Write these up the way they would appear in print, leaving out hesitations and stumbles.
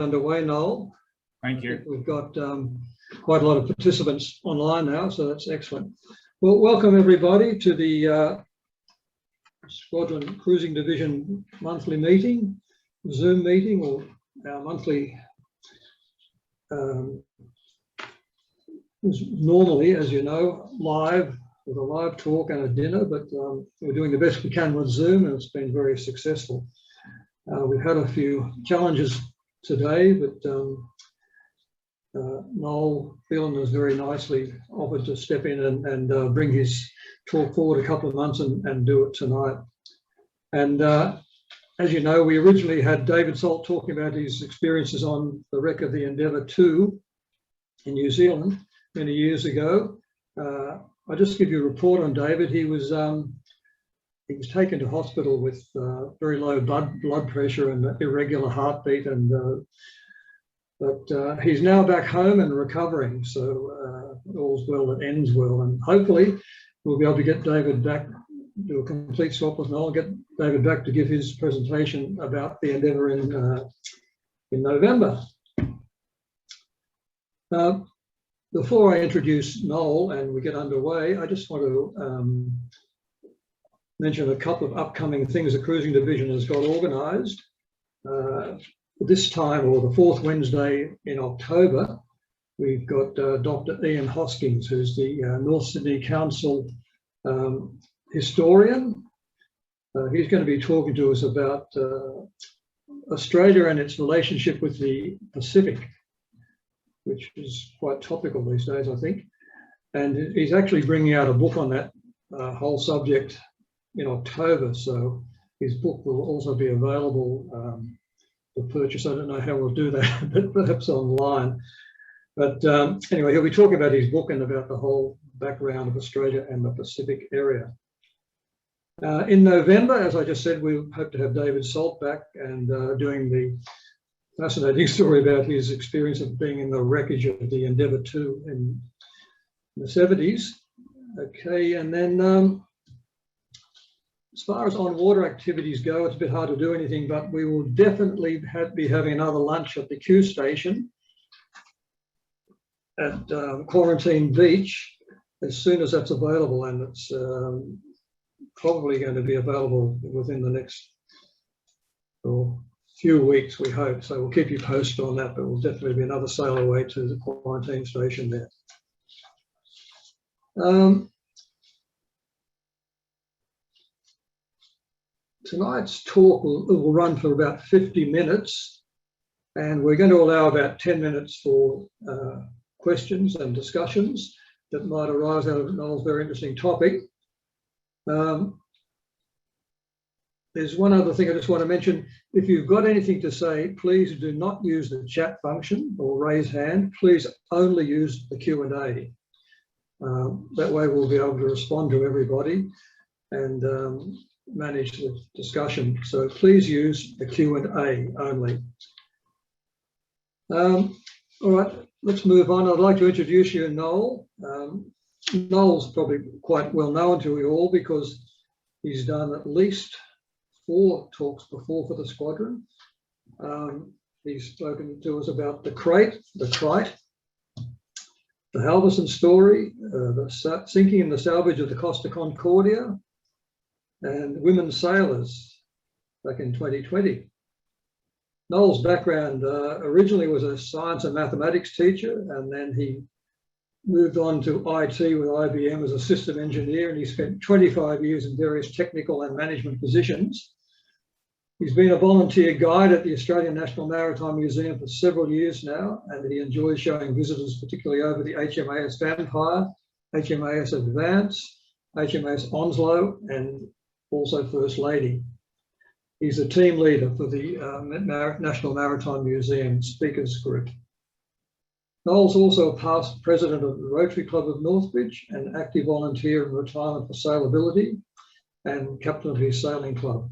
underway, Noel. Thank you. We've got quite a lot of participants online now, so that's excellent. Well, welcome everybody to the Squadron Cruising Division monthly meeting, Zoom meeting, or our monthly, normally, as you know, live, with a live talk and a dinner, but we're doing the best we can with Zoom, and it's been very successful. We've had a few challenges today, but Noel Phelan has very nicely offered to step in and bring his talk forward a couple of months and do it tonight. And as you know, we originally had David Salt talking about his experiences on the wreck of the Endeavour II in New Zealand many years ago. I'll just give you a report on David. He was taken to hospital with very low blood pressure and irregular heartbeat, and but he's now back home and recovering. So all's well that ends well, and hopefully we'll be able to get David back, do a complete swap with Noel, get David back to give his presentation about the Endeavour in November. Before I introduce Noel and we get underway, I just want to mention a couple of upcoming things the Cruising Division has got organised. This time, or the fourth Wednesday in October, we've got Dr. Ian Hoskins, who's the North Sydney Council historian. He's going to be talking to us about Australia and its relationship with the Pacific, which is quite topical these days, I think. And he's actually bringing out a book on that whole subject in October. So his book will also be available for purchase. I don't know how we'll do that, but perhaps online. But anyway, he'll be talking about his book and about the whole background of Australia and the Pacific area. In November, as I just said, we hope to have David Salt back and doing the fascinating story about his experience of being in the wreckage of the Endeavour II in the 70s. Okay, and then as far as on-water activities go, it's a bit hard to do anything, but we will definitely be having another lunch at the Q station at Quarantine Beach as soon as that's available, and it's probably going to be available within the next few weeks, we hope. So we'll keep you posted on that, but we'll definitely be another sail away to the quarantine station there. Tonight's talk will run for about 50 minutes, and we're going to allow about 10 minutes for questions and discussions that might arise out of Noel's very interesting topic. There's one other thing I just want to mention. If you've got anything to say, please do not use the chat function or raise hand. Please only use the Q&A. That way we'll be able to respond to everybody and manage the discussion. So please use the Q&A only. All right, let's move on. I'd like to introduce you to Noel. Noel's probably quite well known to you all because he's done at least 4 talks before for the squadron. He's spoken to us about the Crate, the Halverson story, the sinking and the salvage of the Costa Concordia, and women sailors back in 2020. Noel's background originally was a science and mathematics teacher, and then he moved on to IT with IBM as a system engineer, and he spent 25 years in various technical and management positions. He's been a volunteer guide at the Australian National Maritime Museum for several years now, and he enjoys showing visitors, particularly over the HMAS Vampire, HMAS Advance, HMAS Onslow, and also First Lady. He's a team leader for the National Maritime Museum Speakers Group. Noel's also a past president of the Rotary Club of Northbridge, an active volunteer in retirement for sailability, and captain of his sailing club.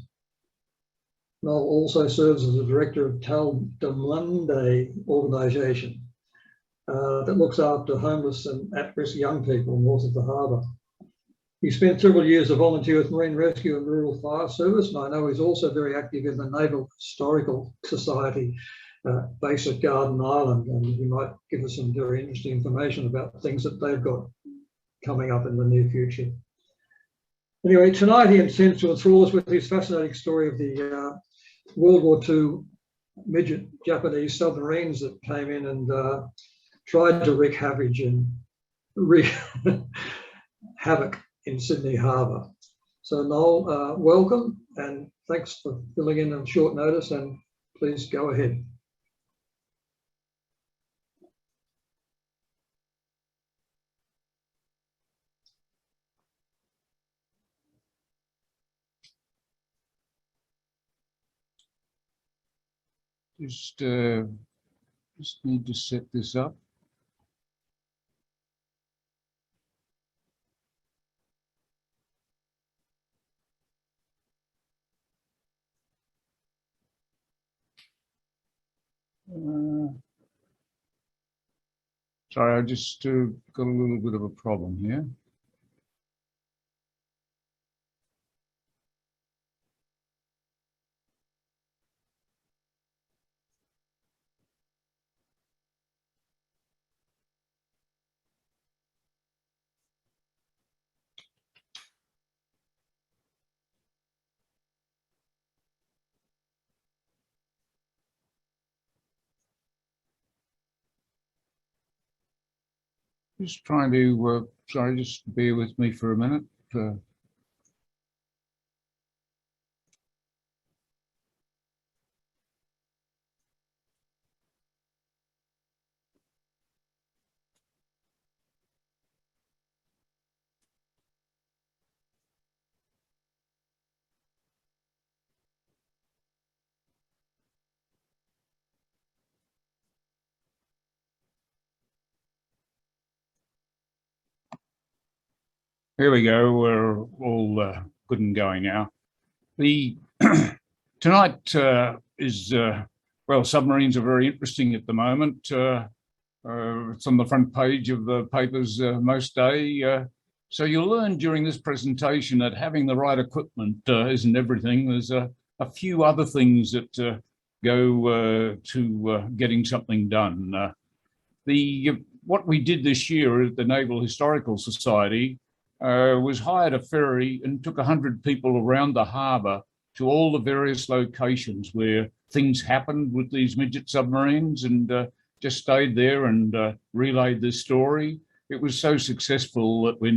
Noel also serves as the director of Tal Damunde organisation that looks after homeless and at-risk young people north of the harbour. He spent several years as a volunteer with Marine Rescue and Rural Fire Service, and I know he's also very active in the Naval Historical Society base at Garden Island, and he might give us some very interesting information about things that they've got coming up in the near future. Anyway, tonight he intends to enthrall us with his fascinating story of the World War II midget Japanese submarines that came in and tried to wreak havoc in Sydney Harbour. So Noel, welcome, and thanks for filling in on short notice, and please go ahead. Just need to set this up. Sorry, I just got a little bit of a problem here. Just trying to, sorry, just bear with me for a minute. Here we go. We're all good and going now. The tonight is well, submarines are very interesting at the moment. It's on the front page of the papers most day. So you'll learn during this presentation that having the right equipment isn't everything. There's a few other things that go to getting something done. What we did this year at the Naval Historical Society was hired a ferry and took 100 people around the harbour to all the various locations where things happened with these midget submarines, and just stayed there and relayed this story. It was so successful that we've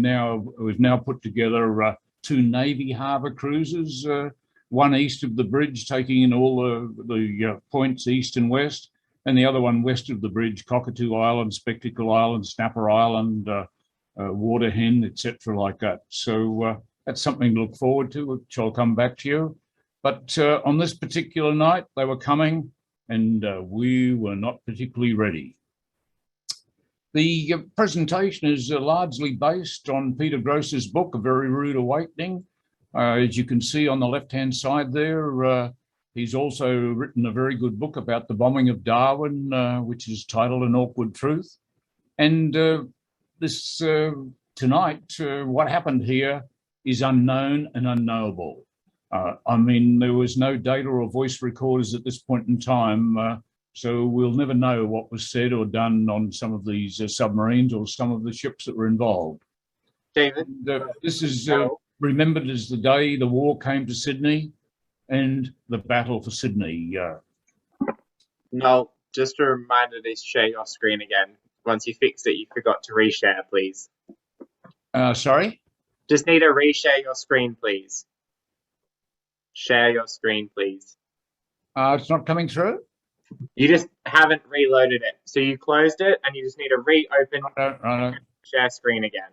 now put together 2 Navy harbour cruises, one east of the bridge taking in all the points east and west, and the other one west of the bridge, Cockatoo Island, Spectacle Island, Snapper Island, Waterhen, etc. like that. So that's something to look forward to, which I'll come back to you. But on this particular night, they were coming, and we were not particularly ready. The presentation is largely based on Peter Gross's book, A Very Rude Awakening. As you can see on the left-hand side there, he's also written a very good book about the bombing of Darwin, which is titled An Awkward Truth. And this tonight, what happened here is unknown and unknowable. I mean, there was no data or voice recorders at this point in time, so we'll never know what was said or done on some of these submarines or some of the ships that were involved. David? This is remembered as the day the war came to Sydney and the battle for Sydney. No, just a reminder to share your screen again. Once you fixed it, you forgot to reshare, please. Sorry? Just need to reshare your screen, please. Share your screen, please. It's not coming through? You just haven't reloaded it. So you closed it and you just need to reopen and share screen again.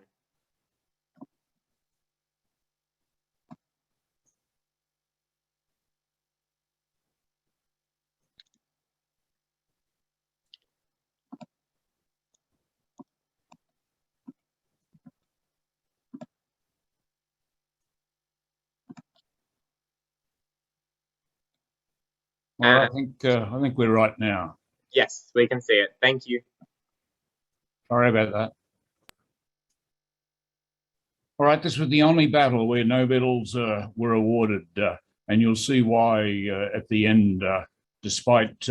Well, I think we're right now. Yes, we can see it. Thank you. Sorry about that. All right, this was the only battle where no medals were awarded, and you'll see why at the end, despite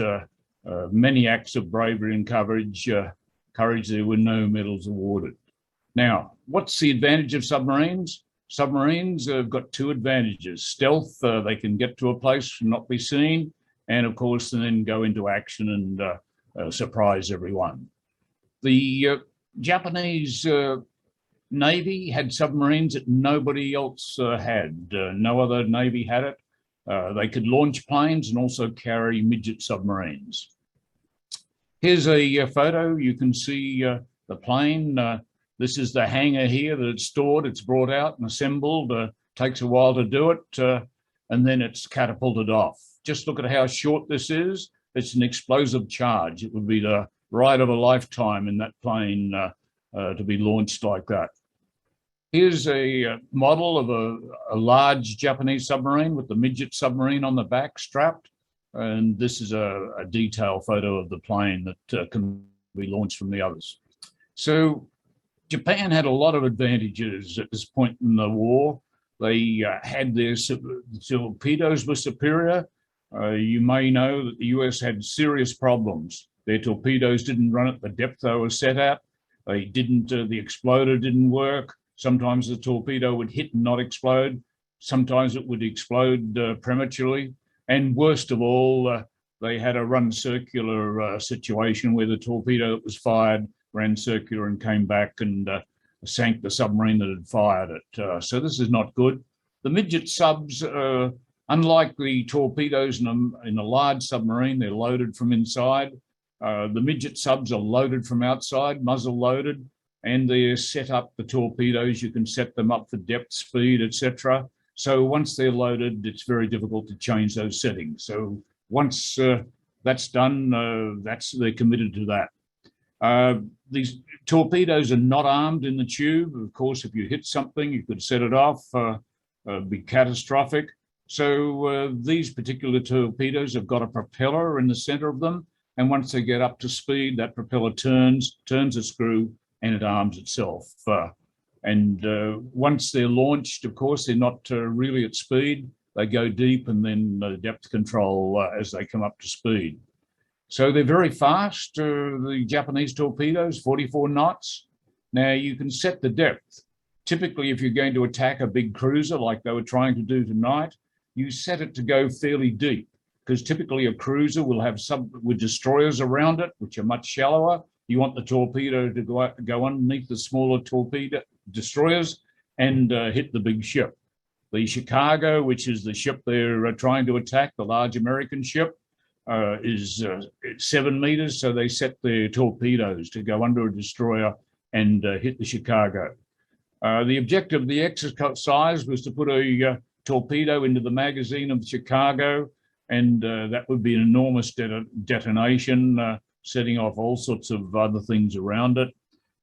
many acts of bravery and courage. There were no medals awarded. Now, what's the advantage of submarines? Submarines have got two advantages. Stealth, they can get to a place and not be seen, and of course then go into action and surprise everyone. The Japanese Navy had submarines that nobody else had. No other Navy had it. They could launch planes and also carry midget submarines. Here's a photo. You can see the plane. This is the hangar here that it's stored. It's brought out and assembled. Takes a while to do it, and then it's catapulted off. Just look at how short this is. It's an explosive charge. It would be the ride of a lifetime in that plane to be launched like that. Here's a model of a large Japanese submarine with the Midget Submarine on the back strapped. And this is a detail photo of the plane that can be launched from the others. So Japan had a lot of advantages at this point in the war. They had their torpedoes were superior. You may know that the US had serious problems. Their torpedoes didn't run at the depth they were set at. They didn't, the exploder didn't work. Sometimes the torpedo would hit and not explode. Sometimes it would explode prematurely. And worst of all, they had a run circular situation where the torpedo that was fired ran circular and came back and sank the submarine that had fired it. So this is not good. The midget subs, unlike the torpedoes in a large submarine, they're loaded from inside. The midget subs are loaded from outside, muzzle loaded, and they're set up, the torpedoes, you can set them up for depth, speed, etc. So once they're loaded, it's very difficult to change those settings. So once that's done, they're committed to that. These torpedoes are not armed in the tube. Of course, if you hit something, you could set it off, be catastrophic. So these particular torpedoes have got a propeller in the center of them. And once they get up to speed, that propeller turns a screw, and it arms itself. Once they're launched, of course, they're not really at speed. They go deep and then depth control as they come up to speed. So they're very fast, the Japanese torpedoes, 44 knots. Now you can set the depth. Typically, if you're going to attack a big cruiser like they were trying to do tonight, you set it to go fairly deep, because typically a cruiser will have with destroyers around it, which are much shallower. You want the torpedo to go underneath the smaller torpedo destroyers and hit the big ship. The Chicago, which is the ship they're trying to attack, the large American ship, is 7 meters. So they set their torpedoes to go under a destroyer and hit the Chicago. The objective of the exercise was to put a torpedo into the magazine of the Chicago, and that would be an enormous detonation, setting off all sorts of other things around it.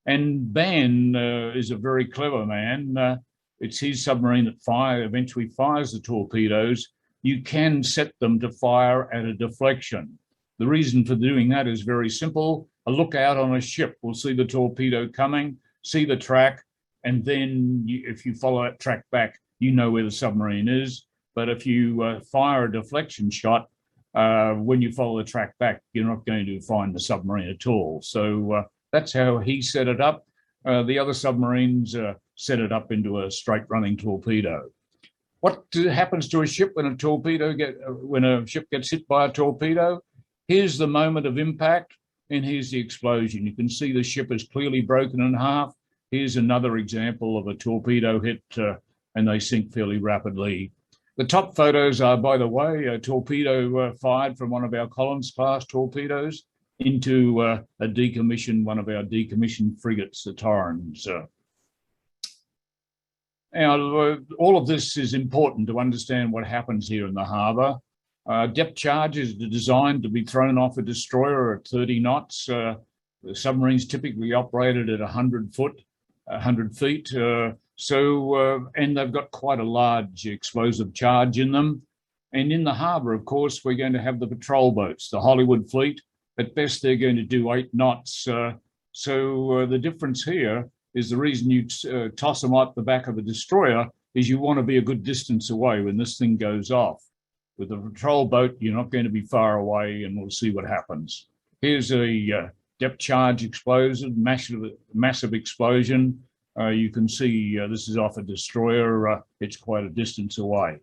And Ban is a very clever man. It's his submarine that eventually fires the torpedoes. You can set them to fire at a deflection. The reason for doing that is very simple. A lookout on a ship will see the torpedo coming, see the track, and then if you follow that track back, you know where the submarine is. But if you fire a deflection shot, when you follow the track back, you're not going to find the submarine at all. So that's how he set it up. The other submarines set it up into a straight running torpedo. What happens to a ship when a ship gets hit by a torpedo? Here's the moment of impact, and here's the explosion. You can see the ship is clearly broken in half. Here's another example of a torpedo hit, and they sink fairly rapidly. The top photos are, by the way, a torpedo fired from one of our Collins-class torpedoes into one of our decommissioned frigates, the Torrens. Now, all of this is important to understand what happens here in the harbour. Depth charges are designed to be thrown off a destroyer at 30 knots. The submarines typically operated at 100 feet. And they've got quite a large explosive charge in them. And in the harbour, of course, we're going to have the patrol boats, the Hollywood fleet. At best, they're going to do 8 knots. The difference here is the reason you toss them out the back of a destroyer is you want to be a good distance away when this thing goes off. With a patrol boat, you're not going to be far away, and we'll see what happens. Here's a depth charge explosive, massive explosion. You can see this is off a destroyer. It's quite a distance away.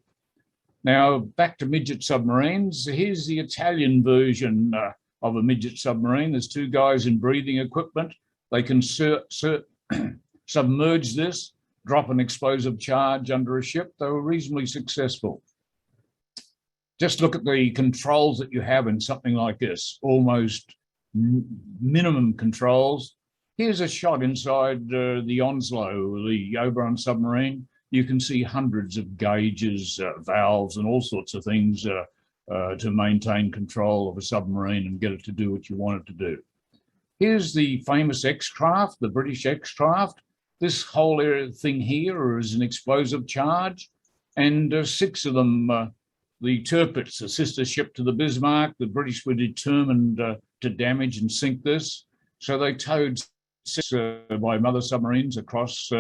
Now, back to midget submarines. Here's the Italian version of a midget submarine. There's two guys in breathing equipment. They can submerge this, drop an explosive charge under a ship. They were reasonably successful. Just look at the controls that you have in something like this, almost minimum controls. Here's a shot inside the Onslow, the Oberon submarine. You can see hundreds of gauges, valves, and all sorts of things to maintain control of a submarine and get it to do what you want it to do. Here's the famous X-craft, the British X-craft. This whole thing here is an explosive charge, and 6 of them, the Tirpitz, a sister ship to the Bismarck, the British were determined to damage and sink this. So they towed 6 by mother submarines across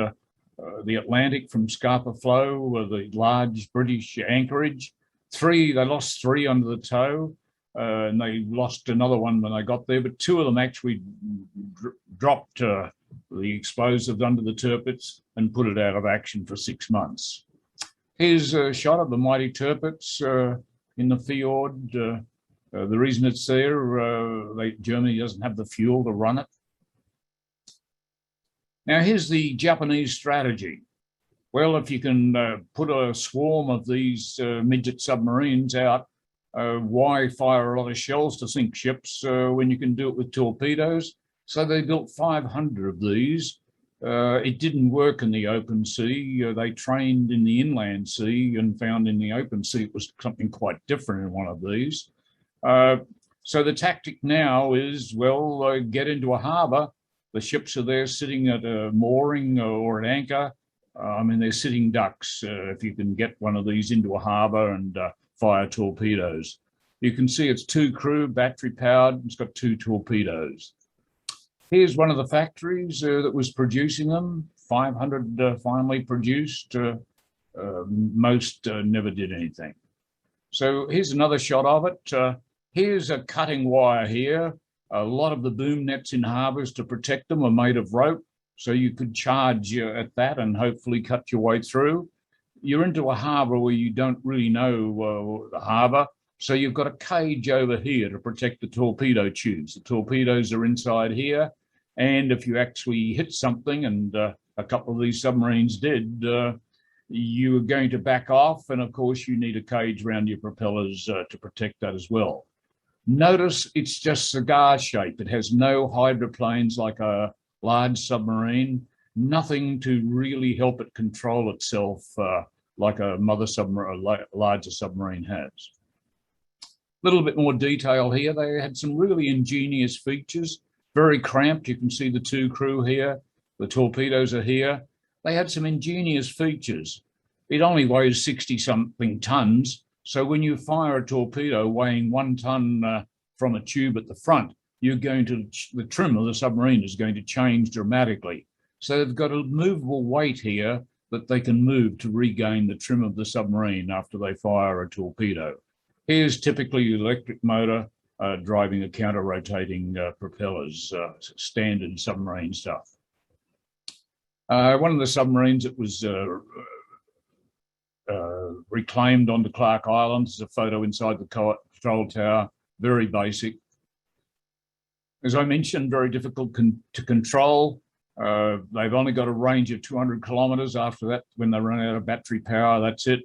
the Atlantic from Scapa Flow, the large British anchorage. They lost 3 under the tow, and they lost another one when they got there, but 2 of them actually dropped the explosives under the Tirpitz and put it out of action for 6 months. Here's a shot of the mighty Tirpitz in the fjord. The reason it's there, Germany doesn't have the fuel to run it. Now, here's the Japanese strategy. Well, if you can put a swarm of these midget submarines out, why fire a lot of shells to sink ships when you can do it with torpedoes? So they built 500 of these. It didn't work in the open sea. They trained in the inland sea and found in the open sea it was something quite different in one of these. So the tactic now is, well, get into a harbour. The ships are there sitting at a mooring or an anchor. I mean, they're sitting ducks if you can get one of these into a harbour and fire torpedoes. You can see it's 2 crew, battery powered. It's got 2 torpedoes. Here's one of the factories that was producing them. 500 finally produced. Most never did anything. So here's another shot of it. Here's a cutting wire here. A lot of the boom nets in harbours to protect them are made of rope, so you could charge at that and hopefully cut your way through. You're into a harbour where you don't really know the harbour, so you've got a cage over here to protect the torpedo tubes. The torpedoes are inside here, and if you actually hit something, and a couple of these submarines did, you are going to back off, and of course you need a cage around your propellers to protect that as well. Notice it's just cigar shape. It has no hydroplanes like a large submarine, nothing to really help it control itself like a mother submarine, a larger submarine has. A little bit more detail here. They had some really ingenious features, very cramped. You can see the 2 crew here. The torpedoes are here. They had some ingenious features. It only weighs 60-something tons. So when you fire a torpedo weighing 1 ton from a tube at the front, the trim of the submarine is going to change dramatically. So they've got a movable weight here that they can move to regain the trim of the submarine after they fire a torpedo. Here's typically the electric motor driving a counter-rotating propellers, standard submarine stuff. One of the submarines that was reclaimed onto Clark Island. There's a photo inside the control tower, very basic. As I mentioned, very difficult to control. They've only got a range of 200 kilometres. After that, when they run out of battery power, that's it.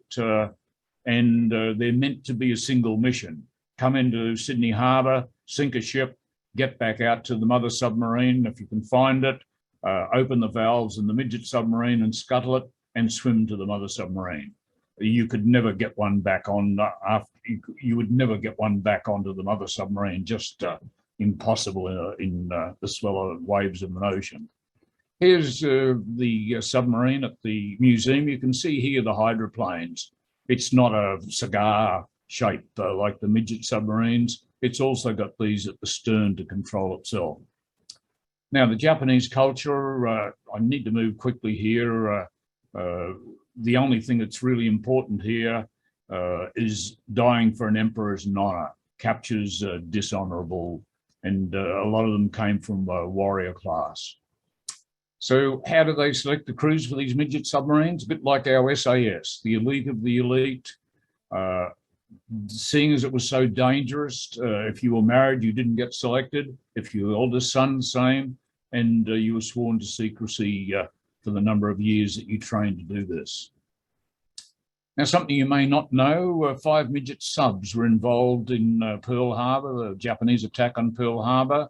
And they're meant to be a single mission. Come into Sydney Harbour, sink a ship, get back out to the mother submarine if you can find it, open the valves in the midget submarine and scuttle it, and swim to the mother submarine. You could never get one back on you would never get one back onto the mother submarine, just impossible in the swell waves of an ocean. Here's the submarine at the museum. You can see here the hydroplanes. It's not a cigar shape like the midget submarines. It's also got these at the stern to control itself. Now, the Japanese culture, I need to move quickly here. The only thing that's really important here is dying for an emperor's honor, captures dishonorable, and a lot of them came from warrior class. So how do they select the crews for these midget submarines? A bit like our SAS, the elite of the elite. Seeing as it was so dangerous, if you were married, you didn't get selected. If your eldest son, same, and you were sworn to secrecy for the number of years that you trained to do this. Now, something you may not know, 5 midget subs were involved in Pearl Harbor, the Japanese attack on Pearl Harbor.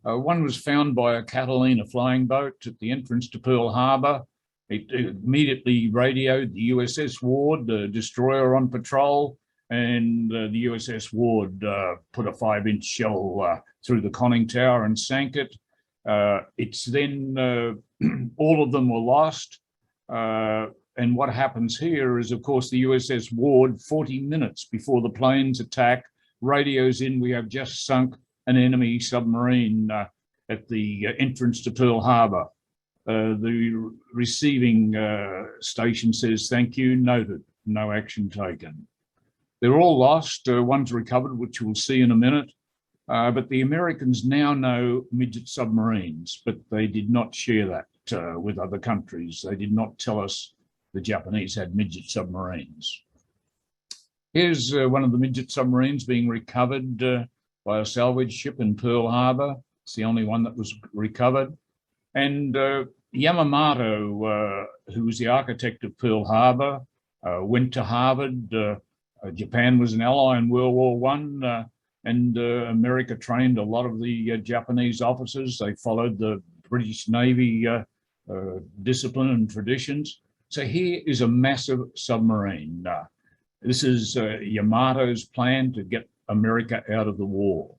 One was found by a Catalina flying boat at the entrance to Pearl Harbor. It immediately radioed the USS Ward, the destroyer on patrol, and the USS Ward put a 5-inch shell through the conning tower and sank it. It's then, all of them were lost. And what happens here is, of course, the USS Ward, 40 minutes before the planes attack, radios in, we have just sunk an enemy submarine at the entrance to Pearl Harbor. The receiving station says, thank you, noted, no action taken. They're all lost, one's recovered, which we'll see in a minute. But the Americans now know midget submarines, but they did not share that with other countries. They did not tell us the Japanese had midget submarines. Here's one of the midget submarines being recovered by a salvage ship in Pearl Harbor. It's the only one that was recovered. And Yamamoto, who was the architect of Pearl Harbor, went to Harvard. Japan was an ally in World War I, and America trained a lot of the Japanese officers. They followed the British Navy discipline and traditions. So here is a massive submarine. This is Yamato's plan to get America out of the war.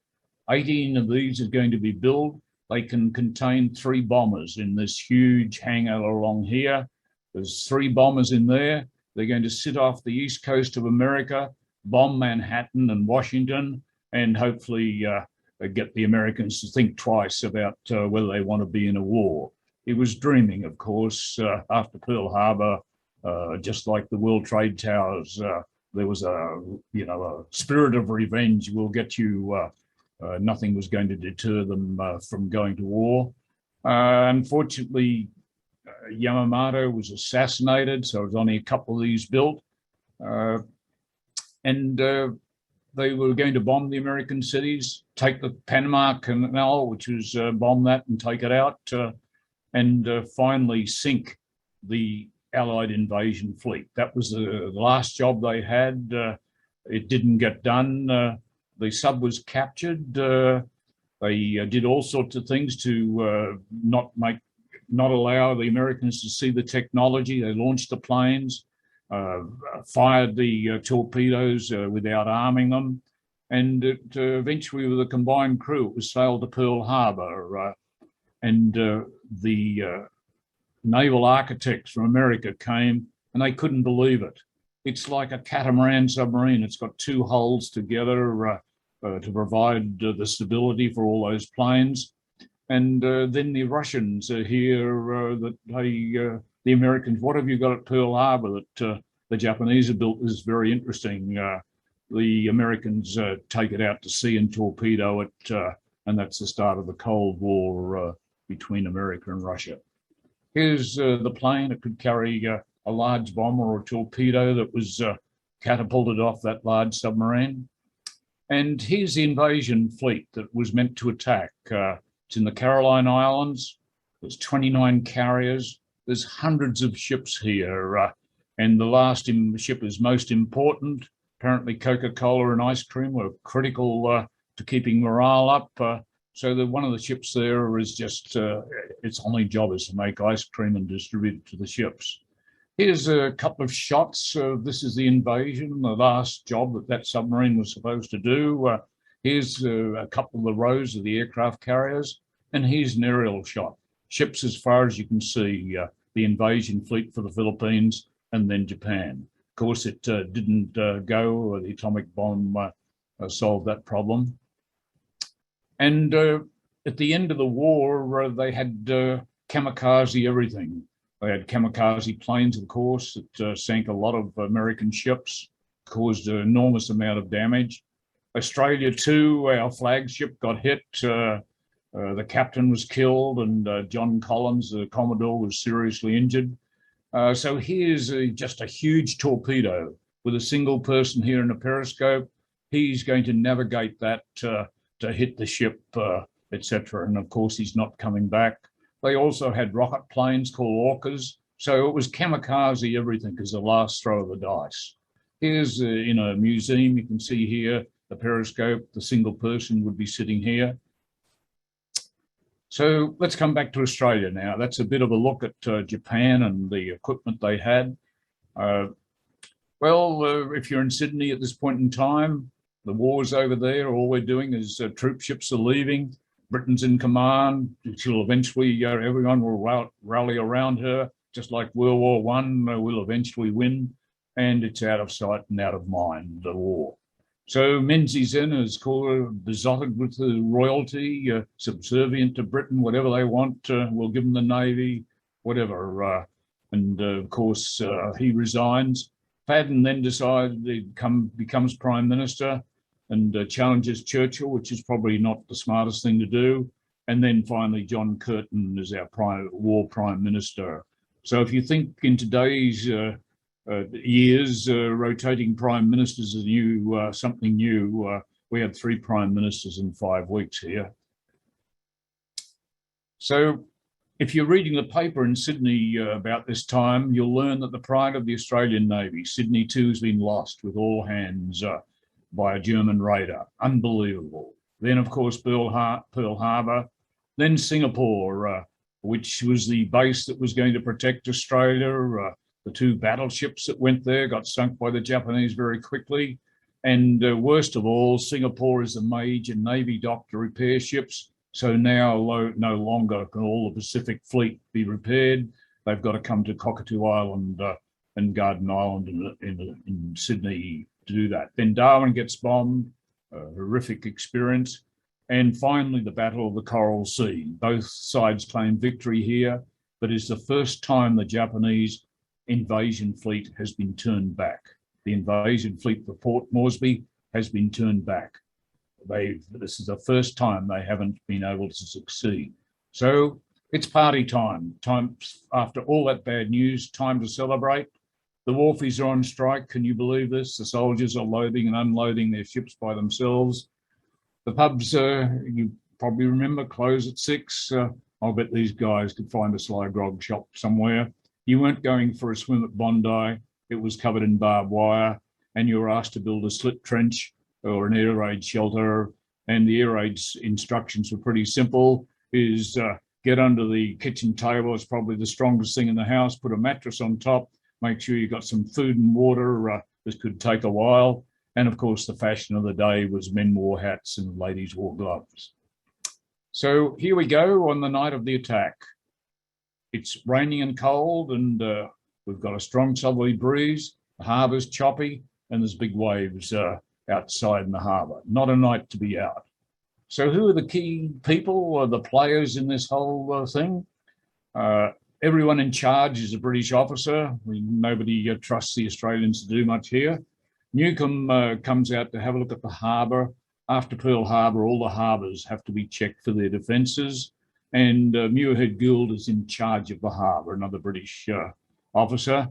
18 of these are going to be built. They can contain 3 bombers in this huge hangar along here. There's 3 bombers in there. They're going to sit off the east coast of America, bomb Manhattan and Washington, and hopefully get the Americans to think twice about whether they want to be in a war. He was dreaming, of course, after Pearl Harbor, just like the World Trade Towers, there was a spirit of revenge. We'll get you. Nothing was going to deter them from going to war. Unfortunately, Yamamoto was assassinated, so there's only a couple of these built. And they were going to bomb the American cities, take the Panama Canal, which was bomb that and take it out, and finally sink the Allied invasion fleet. That was the last job they had. It didn't get done. The sub was captured. They did all sorts of things to not allow the Americans to see the technology. They launched the planes, fired the torpedoes without arming them, and eventually, with a combined crew, it was sailed to Pearl Harbor. And the naval architects from America came, and they couldn't believe it. It's like a catamaran submarine. It's got 2 hulls together to provide the stability for all those planes. And then the Russians hear that the Americans, what have you got at Pearl Harbor that the Japanese have built? This is very interesting. The Americans take it out to sea and torpedo it, and that's the start of the Cold War between America and Russia. Here's the plane. It could carry a large bomber or a torpedo that was catapulted off that large submarine. And here's the invasion fleet that was meant to attack. It's in the Caroline Islands. There's 29 carriers. There's hundreds of ships here. And the last ship is most important. Apparently Coca-Cola and ice cream were critical to keeping morale up. So one of the ships there is just, its only job is to make ice cream and distribute it to the ships. Here's a couple of shots. This is the invasion, the last job that submarine was supposed to do. Here's a couple of the rows of the aircraft carriers, and here's an aerial shot. Ships as far as you can see, the invasion fleet for the Philippines and then Japan. Of course, it didn't go. The atomic bomb solved that problem. And at the end of the war, they had kamikaze everything. They had kamikaze planes, of course, that sank a lot of American ships. caused an enormous amount of damage. Australia too, our flagship got hit. The captain was killed, and John Collins, the Commodore, was seriously injured. So here's just a huge torpedo with a single person here in a periscope. He's going to navigate that to hit the ship, etc. And of course, he's not coming back. They also had rocket planes called Orcas. So it was kamikaze everything as the last throw of the dice. Here's in a museum, you can see here the periscope, the single person would be sitting here. So let's come back to Australia now. That's a bit of a look at Japan and the equipment they had. If you're in Sydney at this point in time, the war's over there. All we're doing is troop ships are leaving. Britain's in command. She'll eventually, everyone will rally around her, just like World War I, will eventually win. And it's out of sight and out of mind, the war. So Menzies is called besotted with the royalty, subservient to Britain, whatever they want, we'll give them the Navy, whatever. Of course, he resigns. Fadden then decided he becomes Prime Minister and challenges Churchill, which is probably not the smartest thing to do. And then finally, John Curtin is our war Prime Minister. So if you think in today's years, rotating prime ministers is something new. We had 3 prime ministers in 5 weeks here. So if you're reading the paper in Sydney about this time, you'll learn that the pride of the Australian Navy, Sydney 2, has been lost with all hands by a German raider. Unbelievable. Then, of course, Pearl Harbor, then Singapore, which was the base that was going to protect Australia. The 2 battleships that went there got sunk by the Japanese very quickly. And worst of all, Singapore is a major Navy dock to repair ships. So now no longer can all the Pacific Fleet be repaired. They've got to come to Cockatoo Island and Garden Island in Sydney to do that. Then Darwin gets bombed, a horrific experience. And finally, the Battle of the Coral Sea. Both sides claim victory here, but it's the first time the Japanese invasion fleet has been turned back. The invasion fleet for Port Moresby has been turned back. This is the first time they haven't been able to succeed. So it's party time. Time after all that bad news, time to celebrate. The wharfies are on strike. Can you believe this? The soldiers are loading and unloading their ships by themselves. The pubs, you probably remember, close at 6. I'll bet these guys could find a sly grog shop somewhere. You weren't going for a swim at Bondi. It was covered in barbed wire, and you were asked to build a slit trench or an air raid shelter. And the air raid instructions were pretty simple, is get under the kitchen table. It's probably the strongest thing in the house. Put a mattress on top. Make sure you got some food and water. This could take a while. And of course, the fashion of the day was men wore hats and ladies wore gloves. So here we go on the night of the attack. It's raining and cold, and we've got a strong southerly breeze. The harbour's choppy, and there's big waves outside in the harbour. Not a night to be out. So who are the key people or the players in this whole thing? Everyone in charge is a British officer. Nobody trusts the Australians to do much here. Newcomb comes out to have a look at the harbour. After Pearl Harbor, all the harbours have to be checked for their defences. And Muirhead Gould is in charge of the harbour, another British officer.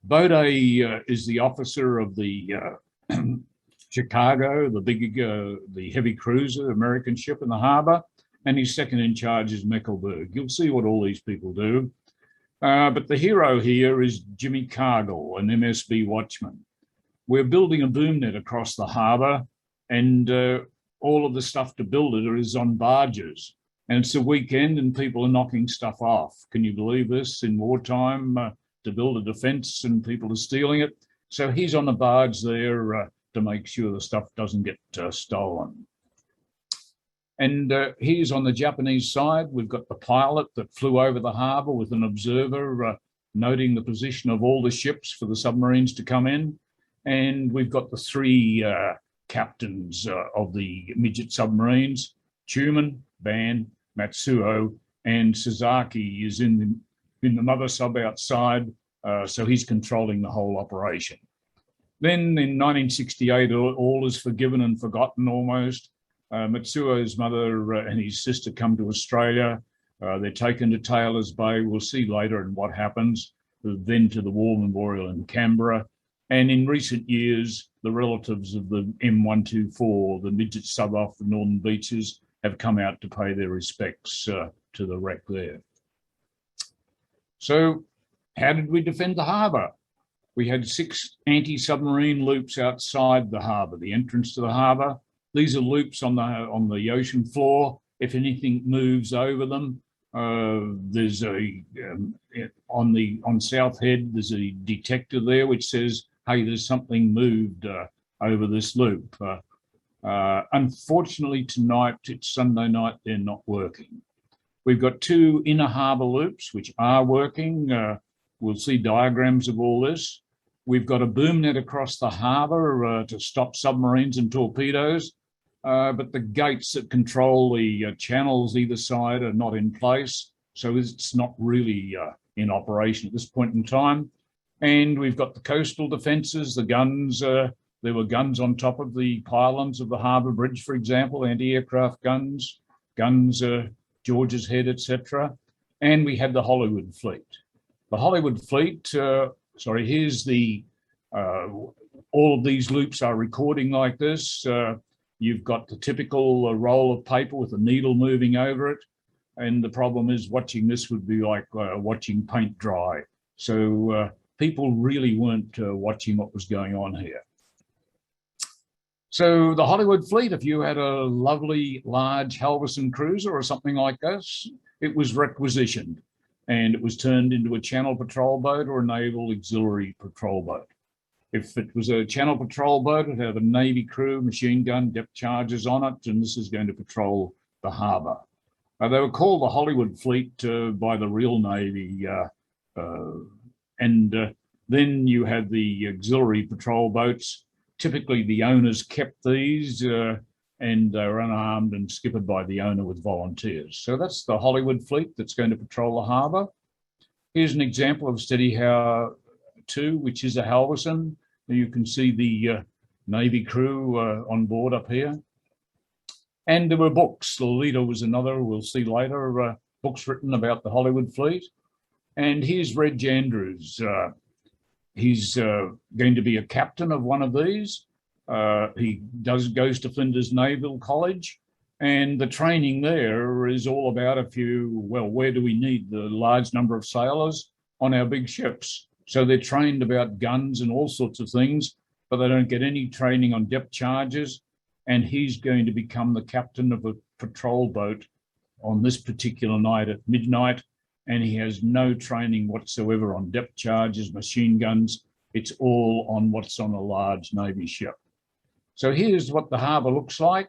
Bode is the officer of the Chicago, the heavy cruiser, American ship in the harbour. And his second in charge is Mecklenburg. You'll see what all these people do. But the hero here is Jimmy Cargill, an MSB watchman. We're building a boom net across the harbour, and all of the stuff to build it is on barges. And it's a weekend and people are knocking stuff off. Can you believe this? In wartime, to build a defence and people are stealing it. So he's on the barge there to make sure the stuff doesn't get stolen. And here's on the Japanese side, we've got the pilot that flew over the harbour with an observer noting the position of all the ships for the submarines to come in. And we've got the 3 captains of the Midget Submarines, Tuman, Ban, Matsuo, and Sasaki is in the mother sub outside, so he's controlling the whole operation. Then in 1968, all is forgiven and forgotten almost. Matsuo's mother and his sister come to Australia. They're taken to Taylor's Bay. We'll see later in what happens. Then to the War Memorial in Canberra. And in recent years, the relatives of the M124, the midget sub off the Northern Beaches, have come out to pay their respects to the wreck there. So how did we defend the harbour? We had 6 anti-submarine loops outside the harbour, the entrance to the harbour. These are loops on the ocean floor. If anything moves over them, there's a on South Head, there's a detector there which says, hey, there's something moved over this loop. Unfortunately, tonight, it's Sunday night, they're not working. We've got 2 inner harbour loops which are working. We'll see diagrams of all this. We've got a boom net across the harbour to stop submarines and torpedoes, but the gates that control the channels either side are not in place, so it's not really in operation at this point in time. And we've got the coastal defences, the guns. There were guns on top of the pylons of the harbour bridge, for example, anti-aircraft guns, George's Head, etc. And we had the Hollywood fleet. The Hollywood fleet, here's the, all of these loops are recording like this. You've got the typical roll of paper with a needle moving over it. And the problem is watching this would be like watching paint dry. So people really weren't watching what was going on here. So the Hollywood fleet, if you had a lovely large Halverson cruiser or something like this, it was requisitioned and it was turned into a channel patrol boat or a naval auxiliary patrol boat. If it was a channel patrol boat, it had a Navy crew, machine gun, depth charges on it, and this is going to patrol the harbour. They were called the Hollywood fleet by the real Navy, then you had the auxiliary patrol boats. Typically, the owners kept these and they were unarmed and skippered by the owner with volunteers. So that's the Hollywood fleet that's going to patrol the harbour. Here's an example of Steady Hour 2, which is a Halverson. You can see the Navy crew on board up here. And there were books. The leader was another, we'll see later, books written about the Hollywood fleet. And here's Reg Andrews. He's going to be a captain of one of these. He goes to Flinders Naval College, and the training there is all about where do we need the large number of sailors on our big ships? So they're trained about guns and all sorts of things, but they don't get any training on depth charges. And he's going to become the captain of a patrol boat on this particular night at midnight. And he has no training whatsoever on depth charges, machine guns. It's all on what's on a large Navy ship. So here's what the harbour looks like.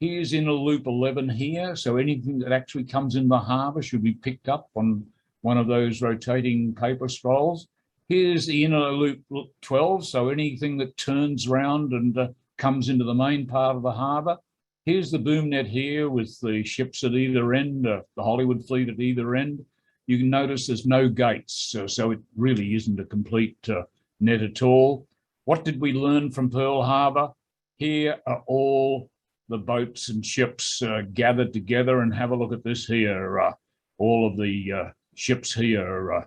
Here's inner loop 11 here. So anything that actually comes in the harbour should be picked up on one of those rotating paper scrolls. Here's the inner loop 12. So anything that turns around and comes into the main part of the harbour. Here's the boom net here with the ships at either end, the Hollywood fleet at either end. You can notice there's no gates, so it really isn't a complete net at all. What did we learn from Pearl Harbor? Here are all the boats and ships gathered together, and have a look at this here, all of the ships here.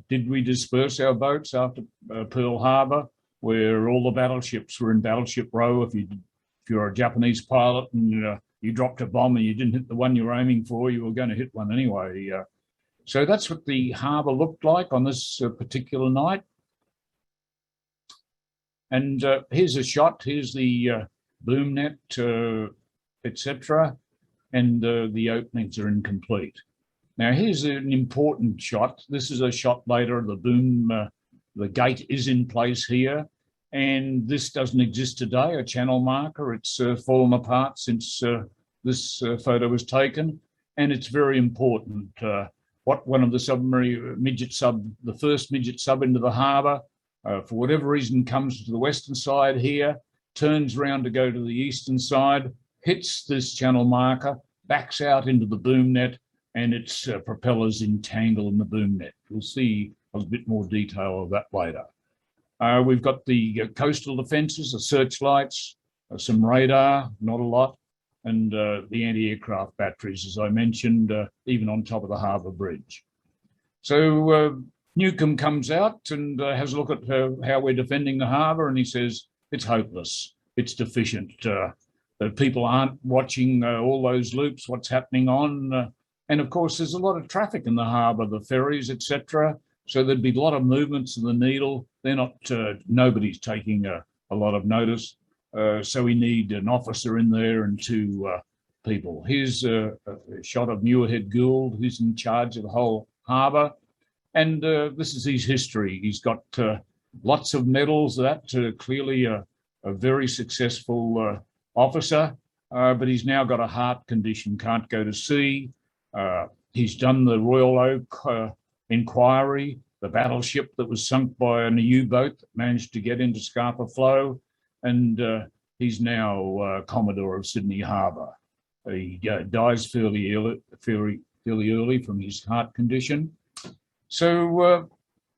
Did we disperse our boats after Pearl Harbor, where all the battleships were in battleship row? If you're a Japanese pilot and you dropped a bomb and you didn't hit the one you were aiming for, you were going to hit one anyway. So that's what the harbour looked like on this particular night. And here's a shot. Here's the boom net, etc. And the openings are incomplete. Now here's an important shot. This is a shot later. The boom, the gate is in place here. And this doesn't exist today, a channel marker. It's fallen apart since this photo was taken. And it's very important. What one of the submarine midget sub, the first midget sub into the harbour, for whatever reason comes to the western side here, turns around to go to the eastern side, hits this channel marker, backs out into the boom net, and its propellers entangle in the boom net. We'll see a bit more detail of that later. We've got the coastal defences, the searchlights, some radar, not a lot, and the anti-aircraft batteries, as I mentioned, even on top of the harbour bridge. So Newcomb comes out and has a look at how we're defending the harbour, and he says, it's hopeless, it's deficient. The people aren't watching all those loops, what's happening on. And of course, there's a lot of traffic in the harbour, the ferries, etc. So there'd be a lot of movements of the needle. They're not, nobody's taking a lot of notice. So we need an officer in there and two people. Here's a shot of Muirhead Gould, who's in charge of the whole harbour. And this is his history. He's got lots of medals, clearly a very successful officer, but he's now got a heart condition, can't go to sea. He's done the Royal Oak inquiry, the battleship that was sunk by a U-boat that managed to get into Scapa Flow, and he's now Commodore of Sydney Harbour. He dies fairly early from his heart condition. So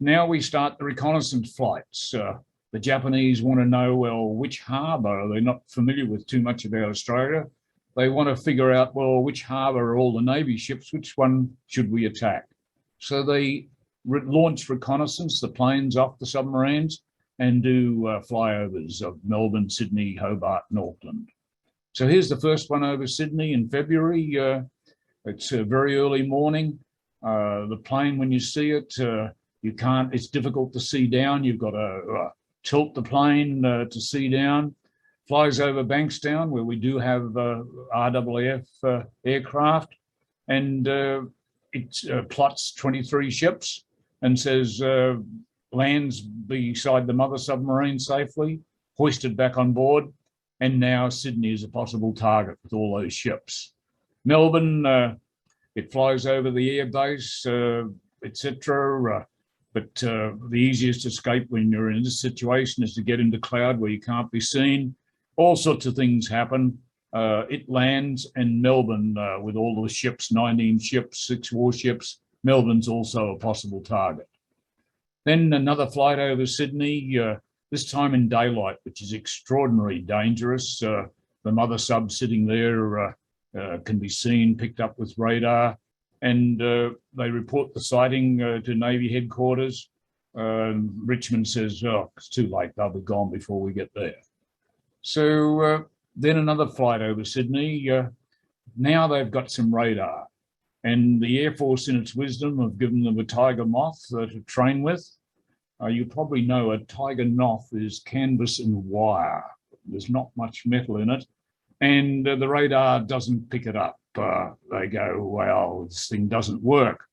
now we start the reconnaissance flights. The Japanese want to know, well, which harbour? They're not familiar with too much about Australia. They want to figure out, well, which harbour are all the Navy ships? Which one should we attack? So they launch reconnaissance, the planes off the submarines, and do flyovers of Melbourne, Sydney, Hobart, and Auckland. So here's the first one over Sydney in February. It's a very early morning. The plane, when you see it, you can't, it's difficult to see down. You've got to tilt the plane to see down. Flies over Bankstown, where we do have RAAF aircraft, and it plots 23 ships and says lands beside the mother submarine safely, hoisted back on board, and now Sydney is a possible target with all those ships. Melbourne, it flies over the airbase, etc. But the easiest escape when you're in this situation is to get into cloud where you can't be seen. All sorts of things happen. It lands, and Melbourne, with all the ships, 19 ships, 6 warships, Melbourne's also a possible target. Then another flight over Sydney, this time in daylight, which is extraordinarily dangerous. The mother sub sitting there can be seen, picked up with radar, and they report the sighting to Navy headquarters. Richmond says, oh, it's too late, they'll be gone before we get there. So then another flight over Sydney. Now they've got some radar, and the Air Force, in its wisdom, have given them a Tiger Moth to train with. You probably know a Tiger Moth is canvas and wire. There's not much metal in it, and the radar doesn't pick it up. They go, well, this thing doesn't work.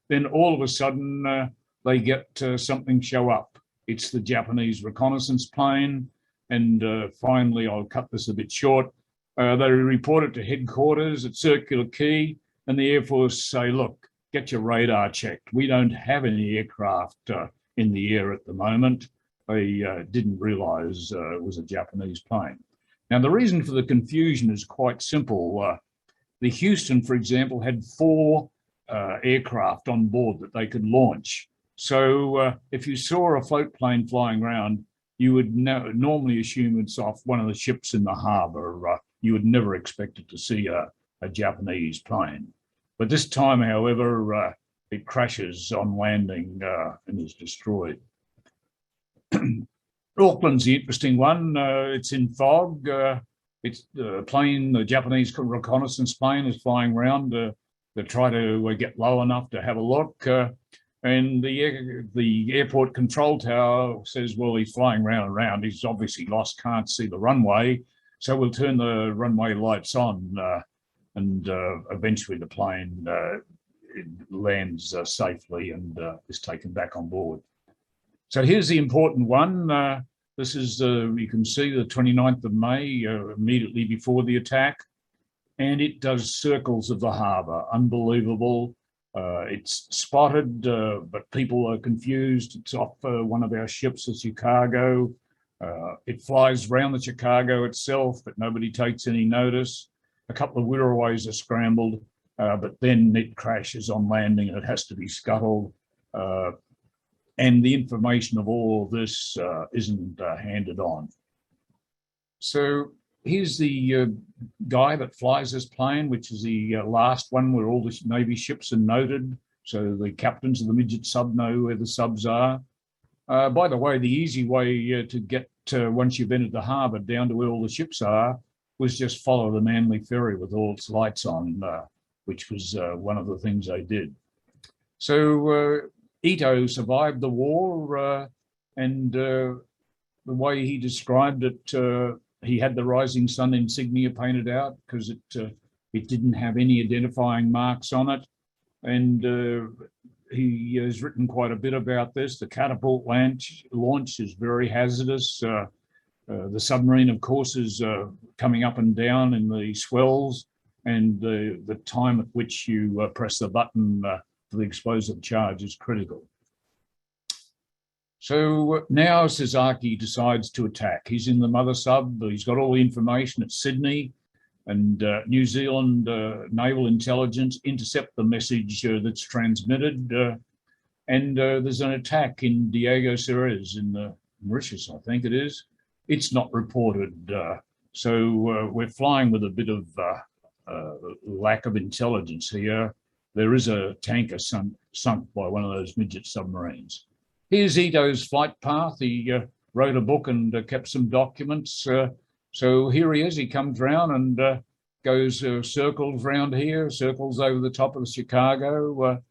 Then all of a sudden, they get something show up. It's the Japanese reconnaissance plane. And finally, I'll cut this a bit short. They report it to headquarters at Circular Quay, and the Air Force say, look, get your radar checked. We don't have any aircraft in the air at the moment. They didn't realise it was a Japanese plane. Now, the reason for the confusion is quite simple. The Houston, for example, had 4 aircraft on board that they could launch. So if you saw a float plane flying around, you would normally assume it's off one of the ships in the harbour. You would never expect it to see a Japanese plane. But this time, however, it crashes on landing and is destroyed. Auckland's the interesting one. It's in fog. It's the plane, the Japanese reconnaissance plane, is flying around to try to get low enough to have a look. And the airport control tower says, well, he's flying round and round. He's obviously lost, can't see the runway. So we'll turn the runway lights on, and eventually the plane lands safely and is taken back on board. So here's the important one. This is, you can see, the 29th of May, immediately before the attack. And it does circles of the harbour. Unbelievable. It's spotted, but people are confused. It's off one of our ships, the Chicago. It flies around the Chicago itself, but nobody takes any notice. A couple of Wirraways are scrambled, but then it crashes on landing and it has to be scuttled. and the information of all of this isn't handed on. So here's the guy that flies this plane, which is the last one where all the Navy ships are noted. So the captains of the midget sub know where the subs are. By the way, the easy way to get, once you've entered the harbour, down to where all the ships are, was just follow the Manly ferry with all its lights on, which was one of the things they did. So Ito survived the war, and the way he described it, he had the rising sun insignia painted out because it didn't have any identifying marks on it. And he has written quite a bit about this. The catapult launch is very hazardous. The submarine, of course, is coming up and down in the swells, and the time at which you press the button for the explosive charge is critical. So now Sasaki decides to attack. He's in the mother sub. He's got all the information at Sydney, and New Zealand naval intelligence intercept the message that's transmitted. And there's an attack in Diego Ceres in Mauritius, I think it is. It's not reported. So we're flying with a bit of lack of intelligence here. There is a tanker sunk by one of those midget submarines. Here's Ito's flight path. He wrote a book and kept some documents. So here he is. He comes round and goes circles round here, circles over the top of the Chicago,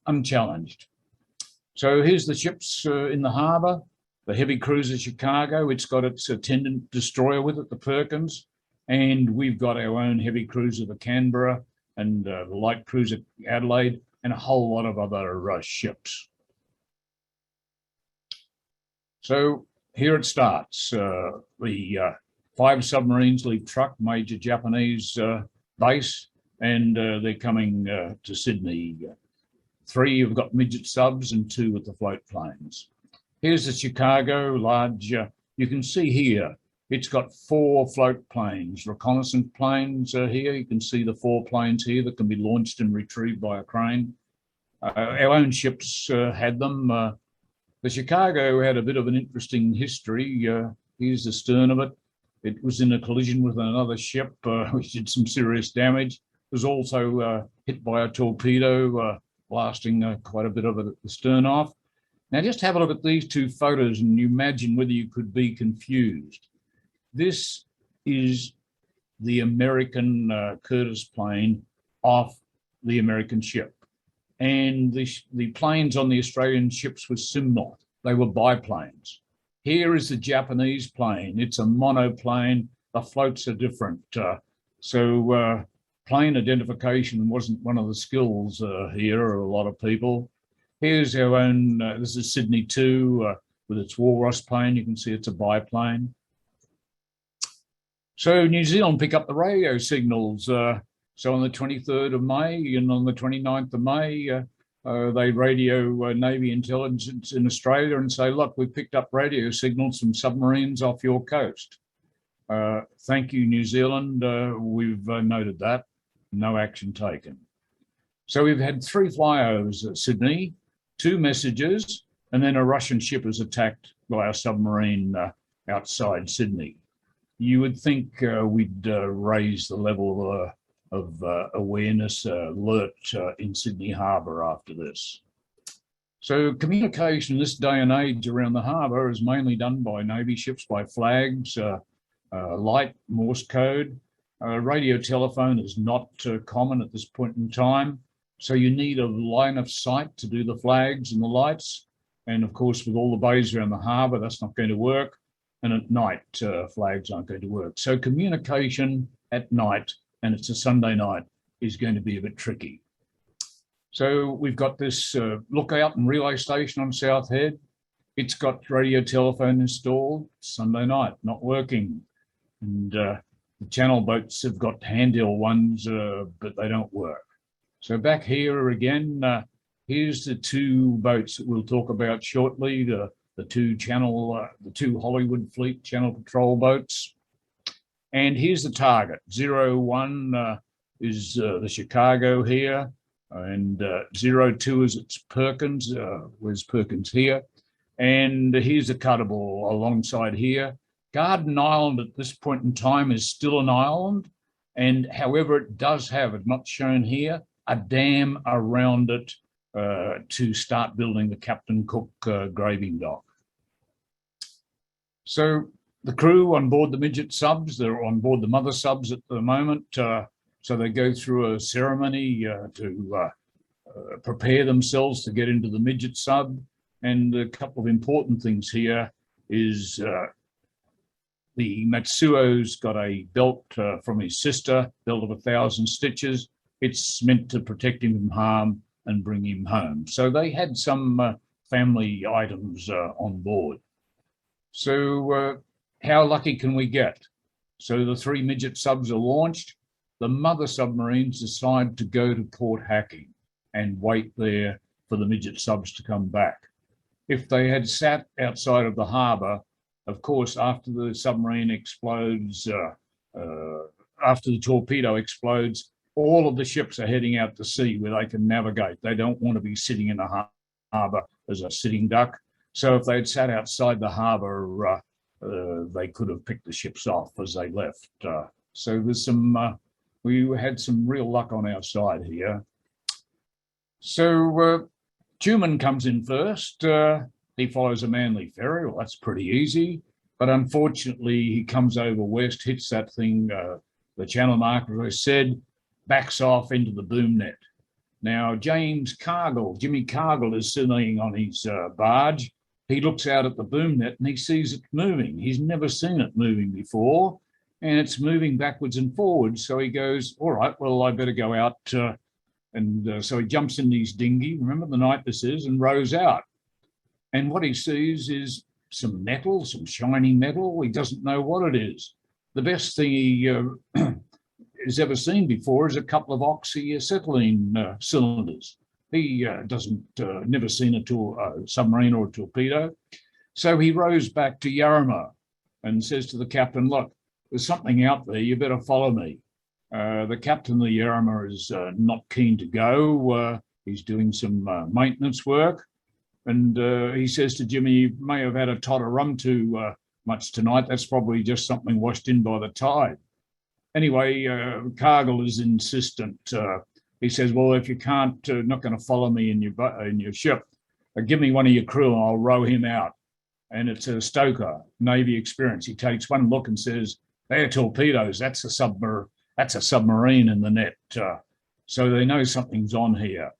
unchallenged. So here's the ships in the harbour. The heavy cruiser Chicago, it's got its attendant destroyer with it, the Perkins, and we've got our own heavy cruiser, the Canberra, and the light cruiser Adelaide, and a whole lot of other ships. So here it starts. The 5 submarines leave Truk, major Japanese base, and they're coming to Sydney. 3 have got midget subs and 2 with the float planes. Here's the Chicago, large. You can see here, it's got 4 float planes, reconnaissance planes here. You can see the 4 planes here that can be launched and retrieved by a crane. Our own ships had them. The Chicago had a bit of an interesting history. Here's the stern of it. It was in a collision with another ship, which did some serious damage. It was also hit by a torpedo, blasting quite a bit of it at the stern off. Now just have a look at these 2 photos and you imagine whether you could be confused. This is the American Curtiss plane off the American ship. And the planes on the Australian ships were similar. They were biplanes. Here is the Japanese plane. It's a monoplane. The floats are different. So plane identification wasn't one of the skills here of a lot of people. Here's our own, this is Sydney 2 with its Walrus plane. You can see it's a biplane. So New Zealand pick up the radio signals. So on the 23rd of May and on the 29th of May, they radio Navy intelligence in Australia and say, look, we picked up radio signals from submarines off your coast. Thank you, New Zealand. We've noted that. No action taken. So we've had 3 flyovers at Sydney, 2 messages, and then a Russian ship is attacked by a submarine outside Sydney. You would think we'd raise the level of awareness, alert in Sydney Harbour after this. So communication this day and age around the harbour is mainly done by Navy ships, by flags, light, Morse code. Radio telephone is not common at this point in time. So you need a line of sight to do the flags and the lights. And of course, with all the bays around the harbour, that's not going to work. And at night, flags aren't going to work. So communication at night, and it's a Sunday night, is going to be a bit tricky. So we've got this lookout and relay station on South Head. It's got radio telephone installed. Sunday night, not working. And the channel boats have got handheld ones, but they don't work. So back here again, here's the 2 boats that we'll talk about shortly, the 2 Hollywood Fleet Channel Patrol boats. And here's the target. 01 is the Chicago here. And 02 is its Perkins. Where's Perkins here? And here's a cuttable alongside here. Garden Island at this point in time is still an island. And however, it does have, it's not shown here, a dam around it to start building the Captain Cook graving dock. So the crew on board the midget subs, they're on board the mother subs at the moment. So they go through a ceremony to prepare themselves to get into the midget sub. And a couple of important things here is the Matsuo's got a belt from his sister, belt of 1,000 stitches. It's meant to protect him from harm and bring him home. So they had some family items on board. So how lucky can we get? So the 3 midget subs are launched. The mother submarines decide to go to Port Hacking and wait there for the midget subs to come back. If they had sat outside of the harbour, of course, after the submarine explodes, after the torpedo explodes, all of the ships are heading out to sea where they can navigate. They don't want to be sitting in a harbour as a sitting duck. So if they'd sat outside the harbour, they could have picked the ships off as they left. So there's some, we had some real luck on our side here. So Tuman comes in first. He follows a Manly ferry. Well, that's pretty easy. But unfortunately, he comes over west, hits that thing, the channel marker, as I said, backs off into the boom net. Now, James Cargill, Jimmy Cargill, is sitting on his barge. He looks out at the boom net and he sees it moving. He's never seen it moving before, and it's moving backwards and forwards. So he goes, all right, well, I better go out. So he jumps in his dinghy, remember the night this is, and rows out. And what he sees is some metal, some shiny metal. He doesn't know what it is. The best thing he has ever seen before is a couple of oxyacetylene cylinders. He doesn't, never seen a submarine or a torpedo. So he rows back to Yarima and says to the captain, look, there's something out there, you better follow me. The captain of the Yarima is not keen to go. He's doing some maintenance work. And he says to Jimmy, you may have had a tot of rum too much tonight. That's probably just something washed in by the tide. Anyway, Cargill is insistent. He says, well, if you can't, not going to follow me in your ship, give me one of your crew and I'll row him out. And it's a stoker, Navy experience. He takes one look and says, they're torpedoes. That's a submarine in the net. So they know something's on here.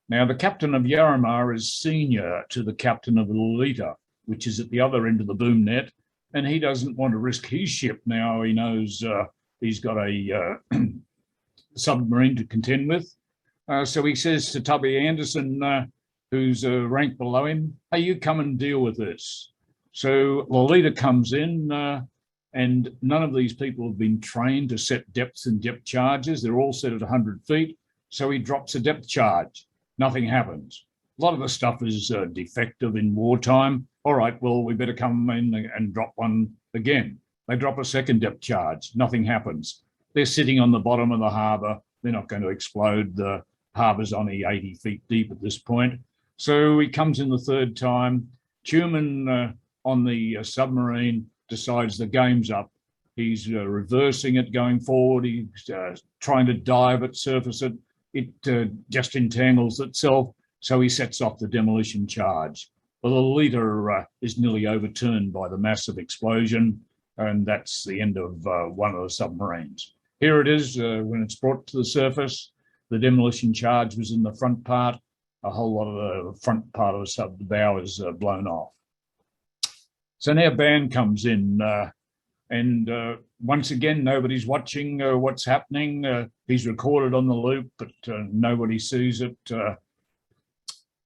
Now, the captain of Yarima is senior to the captain of the Lolita, which is at the other end of the boom net, and he doesn't want to risk his ship now. He knows he's got a submarine to contend with. So he says to Tubby Anderson, who's a rank below him, hey, you come and deal with this. So Lolita comes in, and none of these people have been trained to set depths and depth charges. They're all set at 100 feet. So he drops a depth charge. Nothing happens. A lot of the stuff is defective in wartime. All right, well, we better come in and drop one again. They drop a second depth charge. Nothing happens. They're sitting on the bottom of the harbour. They're not going to explode. The harbour's only 80 feet deep at this point. So he comes in the third time. Tuman on the submarine decides the game's up. He's reversing it, going forward. He's trying to dive it, surface it. It just entangles itself, so he sets off the demolition charge. Well, the Lolita is nearly overturned by the massive explosion, and that's the end of one of the submarines. Here it is when it's brought to the surface. The demolition charge was in the front part. A whole lot of the front part of the bow is blown off. So now Ban comes in, and once again, nobody's watching what's happening. He's recorded on the loop, but nobody sees it.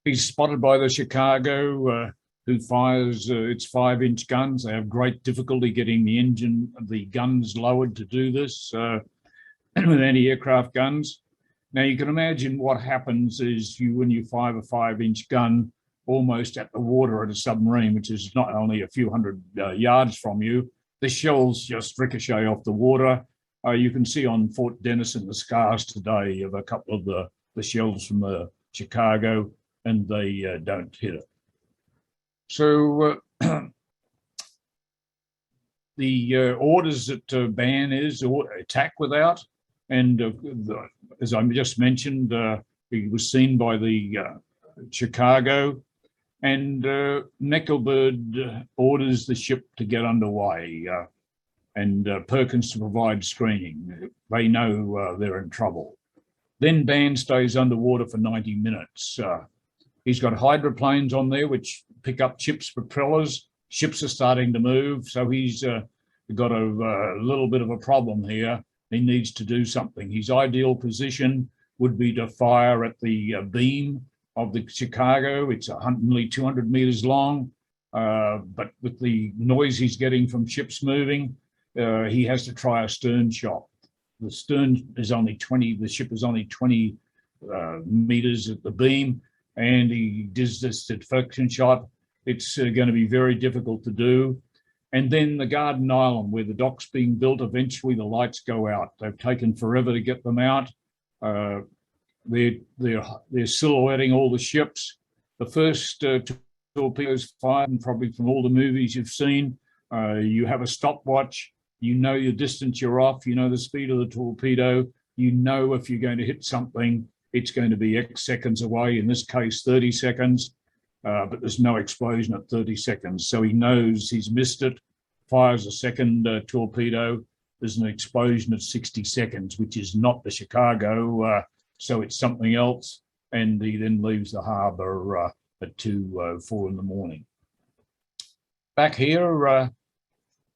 He's spotted by the Chicago, who fires its 5-inch guns. They have great difficulty getting the guns lowered to do this with anti-aircraft guns. Now you can imagine what happens is when you fire a 5-inch gun almost at the water at a submarine, which is not only a few hundred yards from you, the shells just ricochet off the water. You can see on Fort Denison the scars today of a couple of the the shells from the Chicago, and they don't hit it. So the orders that ban is attack without, and as I just mentioned, he was seen by the Chicago, and Mecklenburg orders the ship to get underway, and Perkins to provide screening. They know they're in trouble. Then Ban stays underwater for 90 minutes. He's got hydroplanes on there which pick up ships' propellers. Ships are starting to move, so he's got a little bit of a problem here. He needs to do something. His ideal position would be to fire at the beam of the Chicago. It's nearly 200 meters long, but with the noise he's getting from ships moving, he has to try a stern shot. The stern is only 20, the ship is only 20 meters at the beam, and he does this deflection shot. It's going to be very difficult to do. And then the Garden Island, where the dock's being built, eventually the lights go out. They've taken forever to get them out. They're silhouetting all the ships. The first torpedoes fired, and probably from all the movies you've seen, you have a stopwatch. You know your distance you're off. You know the speed of the torpedo. You know if you're going to hit something, it's going to be X seconds away. In this case, 30 seconds. But there's no explosion at 30 seconds. So he knows he's missed it, fires a second torpedo. There's an explosion at 60 seconds, which is not the Chicago. So it's something else. And he then leaves the harbour at 4 in the morning. Back here,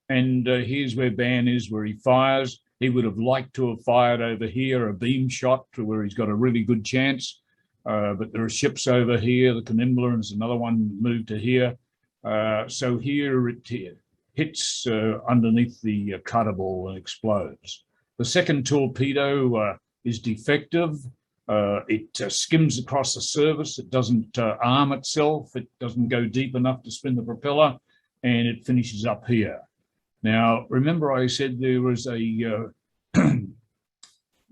and here's where Ban is, where he fires. He would have liked to have fired over here, a beam shot to where he's got a really good chance. But there are ships over here, the Canimbla, and there's another one moved to here. So here it hits underneath the cuttable and explodes. The second torpedo is defective. It skims across the surface. It doesn't arm itself. It doesn't go deep enough to spin the propeller, and it finishes up here. Now, remember I said there was a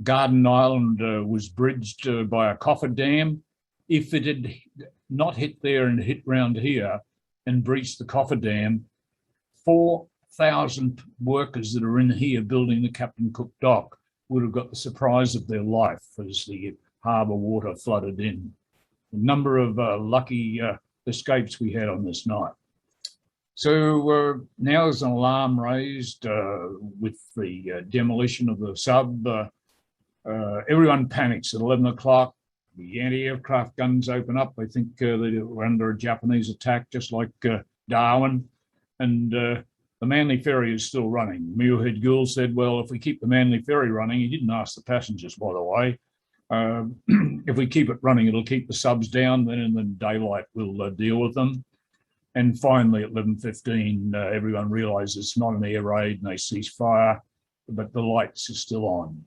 Garden Island was bridged by a coffer dam. If it had not hit there and hit round here and breached the coffer dam, 4,000 workers that are in here building the Captain Cook dock would have got the surprise of their life as the harbour water flooded in. The number of lucky escapes we had on this night. So now there's an alarm raised with the demolition of the sub. Everyone panics at 11 o'clock. The anti-aircraft guns open up. They think they were under a Japanese attack, just like Darwin. And the Manly ferry is still running. Muirhead Gould said, well, if we keep the Manly ferry running, he didn't ask the passengers, by the way, if we keep it running, it'll keep the subs down, then in the daylight we'll deal with them. And finally, at 11:15, everyone realizes it's not an air raid and they cease fire, but the lights are still on.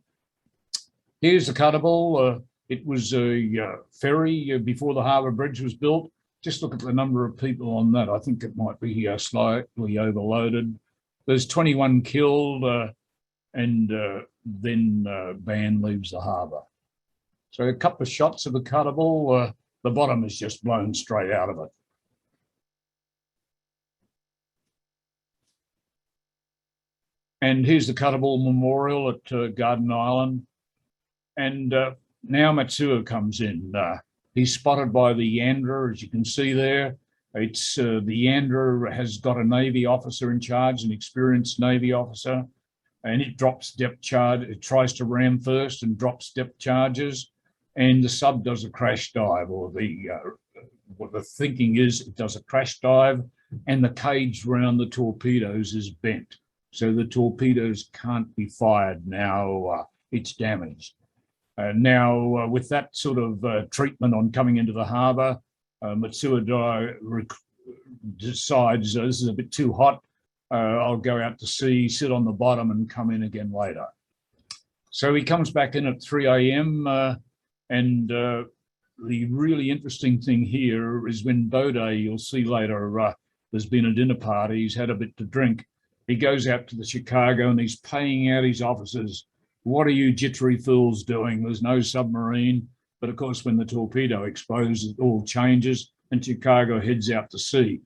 Here's the cuttable. It was a ferry before the harbour bridge was built. Just look at the number of people on that. I think it might be slightly overloaded. There's 21 killed, and then Ban leaves the harbour. So a couple of shots of the cuttable. The bottom is just blown straight out of it. And here's the cuttable memorial at Garden Island. And now Matsuo comes in. He's spotted by the Yandra, as you can see there. It's the Yandra has got a Navy officer in charge, an experienced Navy officer, and it drops depth charge. It tries to ram first and drops depth charges, and the sub does a crash dive, or what the thinking is, it does a crash dive, and the cage around the torpedoes is bent. So the torpedoes can't be fired now, it's damaged. Now, with that sort of treatment on coming into the harbour, Matsuo decides this is a bit too hot. I'll go out to sea, sit on the bottom and come in again later. So he comes back in at 3 a.m. And the really interesting thing here is when Bode, you'll see later, there's been a dinner party, he's had a bit to drink. He goes out to the Chicago and he's paying out his officers. What are you jittery fools doing? There's no submarine. But of course, when the torpedo explodes, it all changes and Chicago heads out to sea.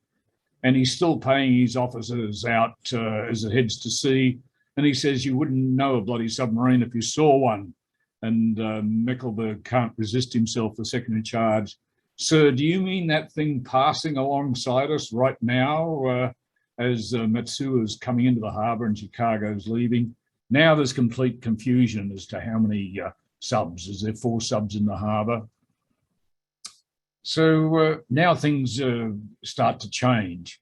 And he's still paying his officers out as it heads to sea. And he says, you wouldn't know a bloody submarine if you saw one. And Mecklenburg can't resist himself, the second in charge. Sir, do you mean that thing passing alongside us right now as Matsuo's coming into the harbour and Chicago's leaving? Now there's complete confusion as to how many subs. Is there 4 subs in the harbour? So now things start to change.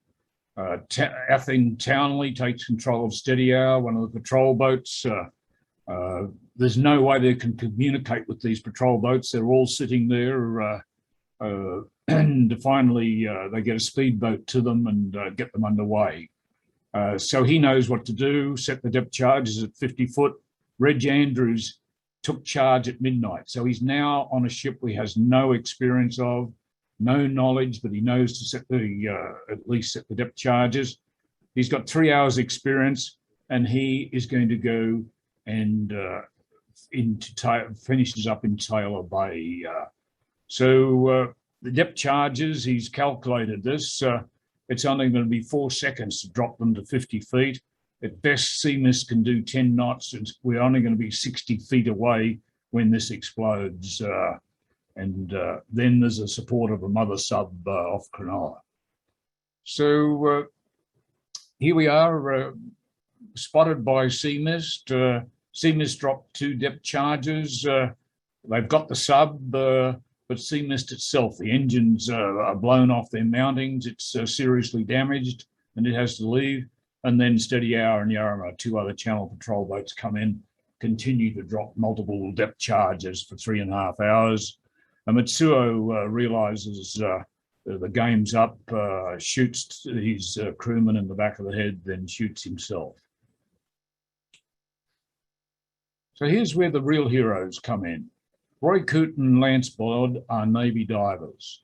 Athing Townley takes control of Steady Hour, one of the patrol boats. There's no way they can communicate with these patrol boats. They're all sitting there and finally they get a speedboat to them and get them underway. So he knows what to do, set the depth charges at 50 foot. Reg Andrews took charge at midnight. So he's now on a ship he has no experience of, no knowledge, but he knows to set the at least set the depth charges. He's got 3 hours experience and he is going to go and finishes up in Taylor Bay. So the depth charges, he's calculated this. It's only going to be 4 seconds to drop them to 50 feet. At best, CMIS can do 10 knots. And we're only going to be 60 feet away when this explodes. And then there's a support of a mother sub off Cronulla. So here we are, spotted by CMIS. CMIS dropped 2 depth charges. They've got the sub, but CMIS itself, the engines are blown off their mountings. It's seriously damaged and it has to leave. And then Steady Hour and Yarama, 2 other Channel Patrol boats come in, continue to drop multiple depth charges for 3.5 hours. And Matsuo realizes the game's up, shoots his crewman in the back of the head, then shoots himself. So here's where the real heroes come in. Roy Coote and Lance Blood are Navy divers.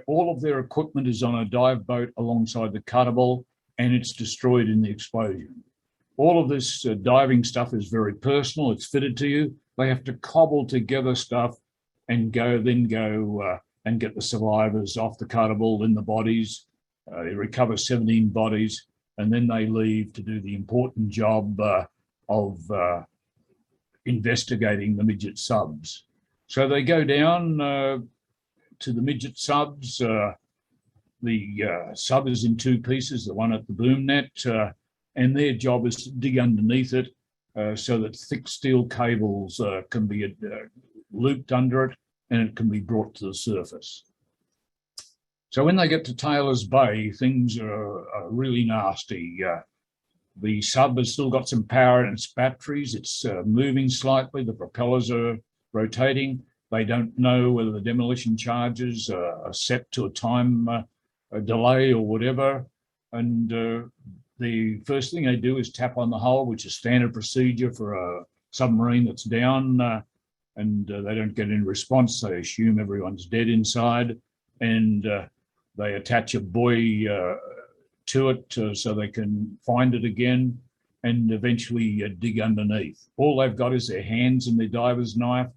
All of their equipment is on a dive boat alongside the Cuttable, and it's destroyed in the explosion. All of this diving stuff is very personal. It's fitted to you. They have to cobble together stuff and then go and get the survivors off the Cuttable in the bodies. They recover 17 bodies, and then they leave to do the important job of investigating the midget subs. So they go down to the midget subs. The sub is in 2 pieces, the one at the boom net, and their job is to dig underneath it so that thick steel cables can be looped under it and it can be brought to the surface. So when they get to Taylor's Bay, things are really nasty. The sub has still got some power in its batteries. It's moving slightly. The propellers are rotating. They don't know whether the demolition charges are set to a time a delay or whatever. And the first thing they do is tap on the hull, which is standard procedure for a submarine that's down, and they don't get any response. They assume everyone's dead inside, and they attach a buoy to it so they can find it again and eventually dig underneath. All they've got is their hands and their diver's knife,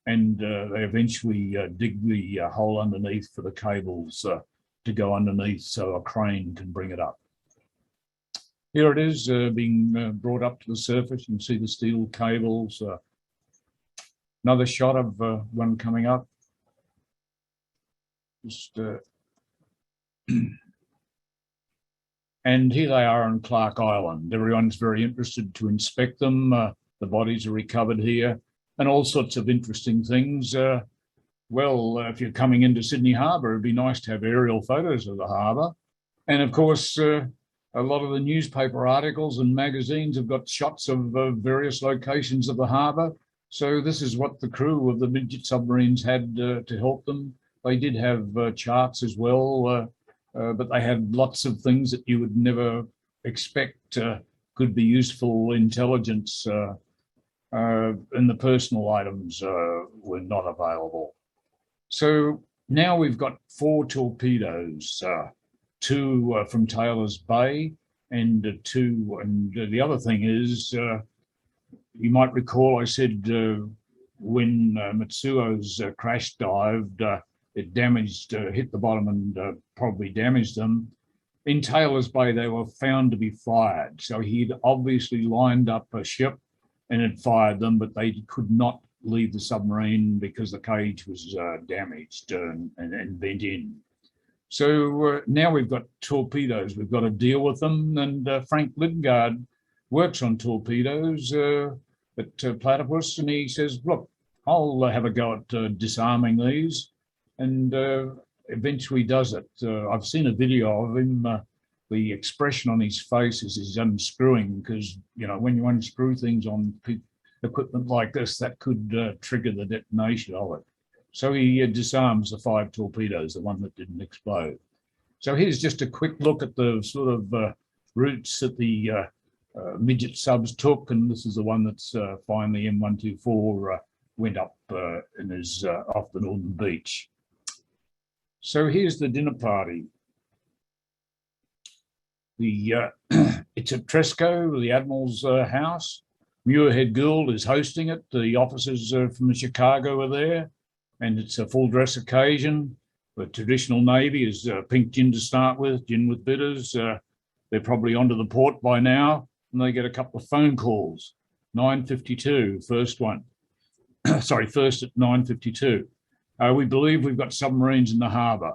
and they eventually dig the hole underneath for the cables to go underneath so a crane can bring it up. Here it is being brought up to the surface. You can see the steel cables. Another shot of one coming up. Just and here they are on Clark Island. Everyone's very interested to inspect them. The bodies are recovered here and all sorts of interesting things. Well, if you're coming into Sydney Harbour, it'd be nice to have aerial photos of the harbour. And of course, a lot of the newspaper articles and magazines have got shots of various locations of the harbour. So this is what the crew of the Midget Submarines had to help them. They did have charts as well, but they had lots of things that you would never expect could be useful intelligence, and the personal items were not available. So now we've got 4 torpedoes, 2 from Taylor's Bay and 2, and the other thing is, you might recall I said when Matsuo's crash dived, it damaged, hit the bottom and probably damaged them. In Taylor's Bay, they were found to be fired. So he'd obviously lined up a ship and had fired them, but they could not leave the submarine because the cage was damaged and bent in. So now we've got torpedoes. We've got to deal with them. And Frank Lidgard works on torpedoes at Platypus, and he says, look, I'll have a go at disarming these, and eventually does it. I've seen a video of him. The expression on his face is he's unscrewing, because, you know, when you unscrew things on equipment like this, that could trigger the detonation of it. So he disarms the 5 torpedoes, the one that didn't explode. So here's just a quick look at the sort of routes that the midget subs took, and this is the one that's finally M124 went up and is off the northern beach. So here's the dinner party. It's at Tresco, the Admiral's house. Muirhead Gould is hosting it. The officers from Chicago are there, and it's a full dress occasion. The traditional Navy is pink gin to start with, gin with bitters. They're probably onto the port by now, and they get a couple of phone calls. 9:52, first one. Sorry, first at 9:52. We believe we've got submarines in the harbour.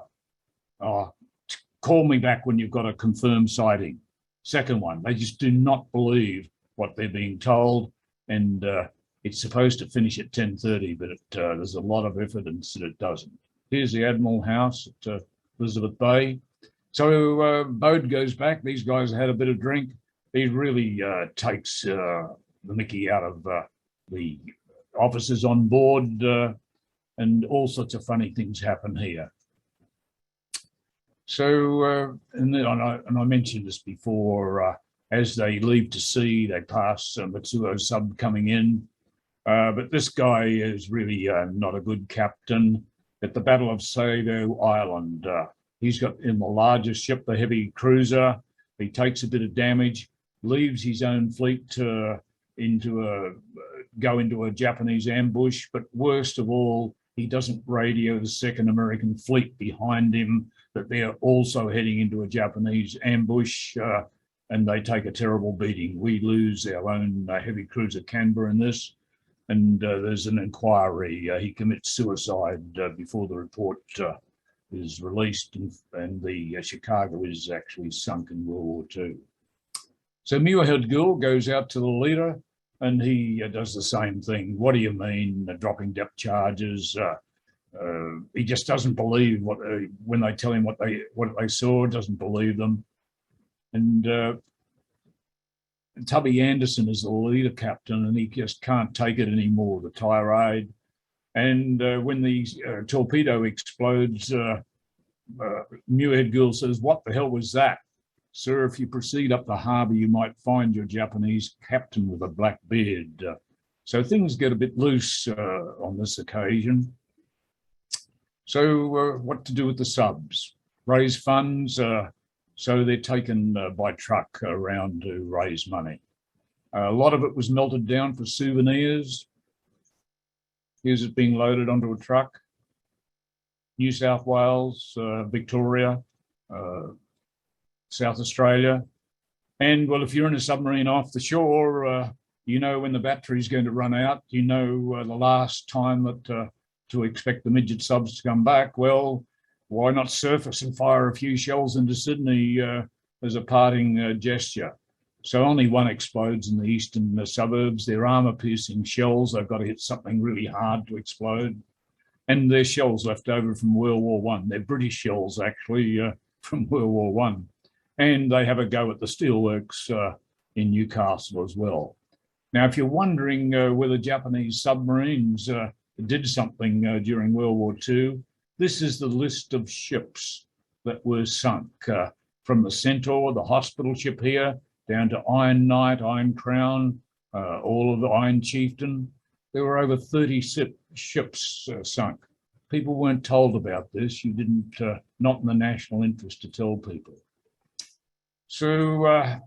Call me back when you've got a confirmed sighting. Second one, they just do not believe what they're being told, and it's supposed to finish at 10:30, but there's a lot of evidence that it doesn't. Here's the Admiral House at Elizabeth Bay. So Bode goes back. These guys had a bit of drink. He really takes the mickey out of the officers on board, and all sorts of funny things happen here. So, and I mentioned this before, as they leave to sea, they pass Matsuo's sub coming in. But this guy is really not a good captain. At the Battle of Sado Island, he's got in the largest ship, the heavy cruiser. He takes a bit of damage, leaves his own fleet to go into a Japanese ambush. But worst of all, he doesn't radio the second American fleet behind him that they're also heading into a Japanese ambush, and they take a terrible beating. We lose our own heavy cruiser Canberra in this, and there's an inquiry. He commits suicide before the report is released, and the Chicago is actually sunk in World War II. So Muirhead Gould goes out to the leader, and he does the same thing. What do you mean, dropping depth charges? He just doesn't believe when they tell him what they saw. Doesn't believe them. And Tubby Anderson is the leader captain, and he just can't take it anymore, the tirade. And when the torpedo explodes, Muirhead Gould says, "What the hell was that? Sir, if you proceed up the harbour, you might find your Japanese captain with a black beard." So things get a bit loose on this occasion. So what to do with the subs? Raise funds. So they're taken by truck around to raise money. A lot of it was melted down for souvenirs. Here's it being loaded onto a truck. New South Wales, Victoria, South Australia. And well, if you're in a submarine off the shore, you know when the battery's going to run out. You know the last time that to expect the midget subs to come back. Well, why not surface and fire a few shells into Sydney as a parting gesture? So only one explodes in the eastern suburbs. They're armour-piercing shells. They've got to hit something really hard to explode. And they're shells left over from World War I. They're British shells, actually, from World War I. And they have a go at the steelworks in Newcastle as well. Now, if you're wondering whether Japanese submarines did something during World War II, this is the list of ships that were sunk, from the Centaur, the hospital ship here, down to Iron Knight, Iron Crown, all of the Iron Chieftain. There were over 30 ships sunk. People weren't told about this. You didn't, not in the national interest to tell people. So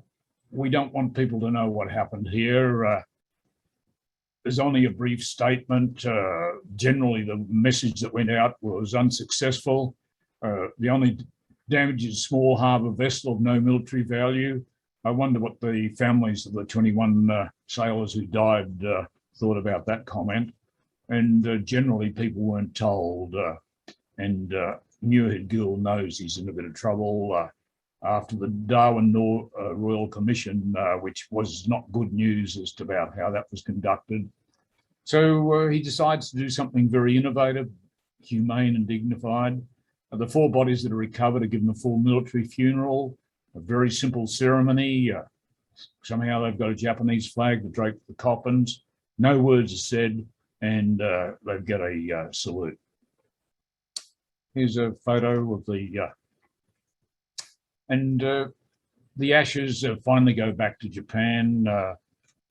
we don't want people to know what happened here. there's only a brief statement. Generally, the message that went out was unsuccessful. The only damage is a small harbour vessel of no military value. I wonder what the families of the 21 sailors who died thought about that comment. And generally, people weren't told. And Muirhead Gould knows he's in a bit of trouble after the Darwin Royal Commission, which was not good news as to about how that was conducted. So he decides to do something very innovative, humane and dignified. The 4 bodies that are recovered are given a full military funeral, a very simple ceremony. Somehow they've got a Japanese flag to drape the coffins. No words are said, and they've got a salute. Here's a photo of the, the ashes finally go back to Japan.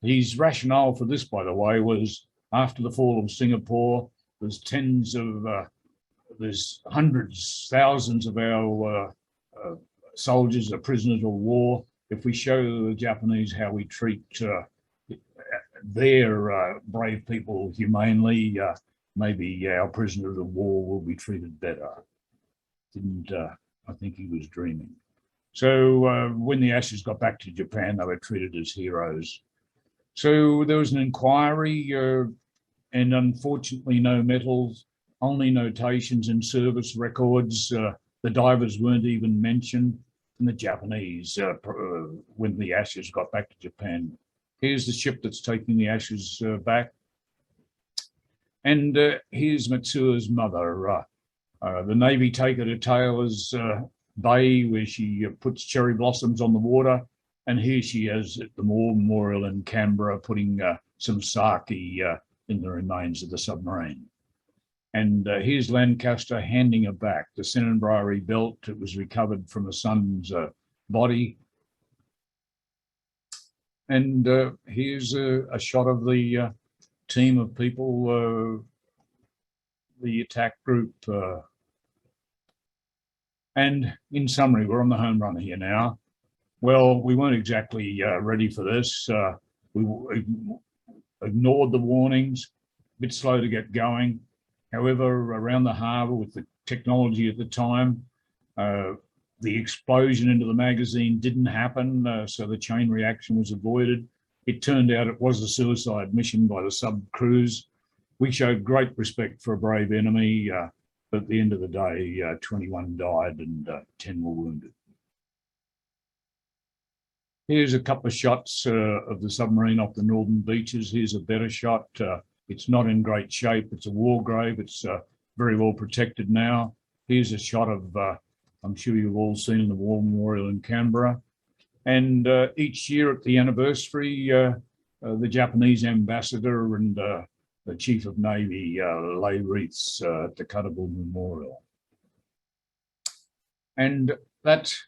His rationale for this, by the way, was after the fall of Singapore, there's hundreds, thousands of our soldiers are prisoners of war. If we show the Japanese how we treat their brave people humanely, maybe our prisoners of war will be treated better. I think he was dreaming. So when the ashes got back to Japan, they were treated as heroes. So there was an inquiry and unfortunately no medals, only notations and service records. The divers weren't even mentioned, and the Japanese, when the ashes got back to Japan. Here's the ship that's taking the ashes back. And here's Matsuo's mother. The Navy take her to Taylor's Bay, where she puts cherry blossoms on the water. And here she is at the War Memorial in Canberra, putting some sake in the remains of the submarine. And here's Lancaster handing her back the Senenbrari belt. It was recovered from the son's body. And here's a shot of the team of people, the attack group. And in summary, we're on the home run here now. Well, we weren't exactly ready for this. We ignored the warnings, a bit slow to get going. However, around the harbour with the technology at the time, the explosion into the magazine didn't happen, so the chain reaction was avoided. It turned out it was a suicide mission by the sub crews. We showed great respect for a brave enemy, but at the end of the day, 21 died and 10 were wounded. Here's a couple of shots of the submarine off the northern beaches. Here's a better shot. It's not in great shape. It's a war grave. It's very well protected now. Here's a shot of, I'm sure you've all seen the War Memorial in Canberra. And each year at the anniversary, the Japanese ambassador and the Chief of Navy lay wreaths at the Cuttable Memorial. And that's,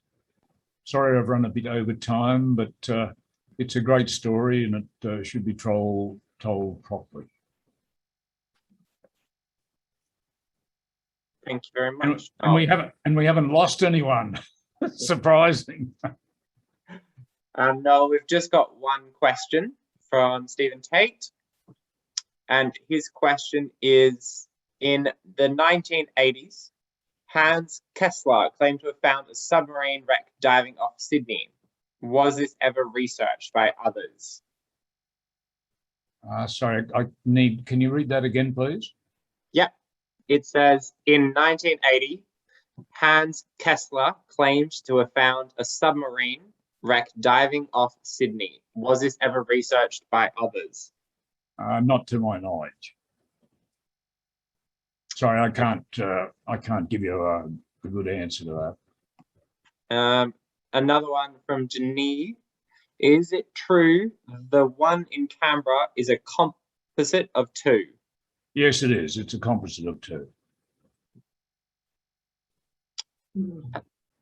sorry I've run a bit over time, but it's a great story and it should be told properly. Thank you very much. And we haven't lost anyone. Surprising. No, we've just got one question from Stephen Tate. And his question is, in the 1980s, Hans Kessler claimed to have found a submarine wreck diving off Sydney. Was this ever researched by others? Sorry, can you read that again, please? Yep. It says, in 1980, Hans Kessler claimed to have found a submarine wreck diving off Sydney. Was this ever researched by others? Not to my knowledge. Sorry, I can't give you a good answer to that. Another one from Janine. Is it true the one in Canberra is a composite of 2? Yes, it is. It's a composite of 2.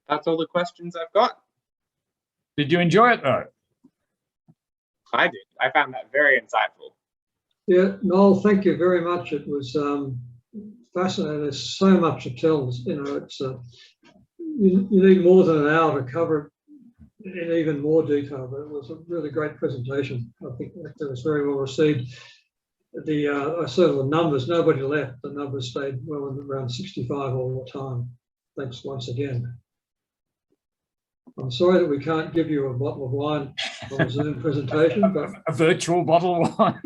That's all the questions I've got. Did you enjoy it though? I did. I found that very insightful. Yeah, Noel, thank you very much. It was fascinating. There's so much to tell. You know, it's you need more than an hour to cover it in even more detail. But it was a really great presentation. I think it was very well received. I saw the numbers, nobody left. The numbers stayed well around 65 all the time. Thanks once again. I'm sorry that we can't give you a bottle of wine on a Zoom presentation, but a virtual bottle of wine.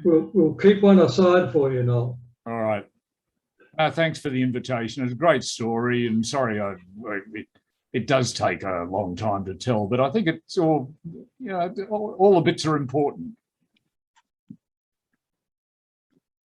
we'll keep one aside for you, Noel. All right. Thanks for the invitation. It's a great story, and sorry, it does take a long time to tell, but I think it's all, you know, all the bits are important.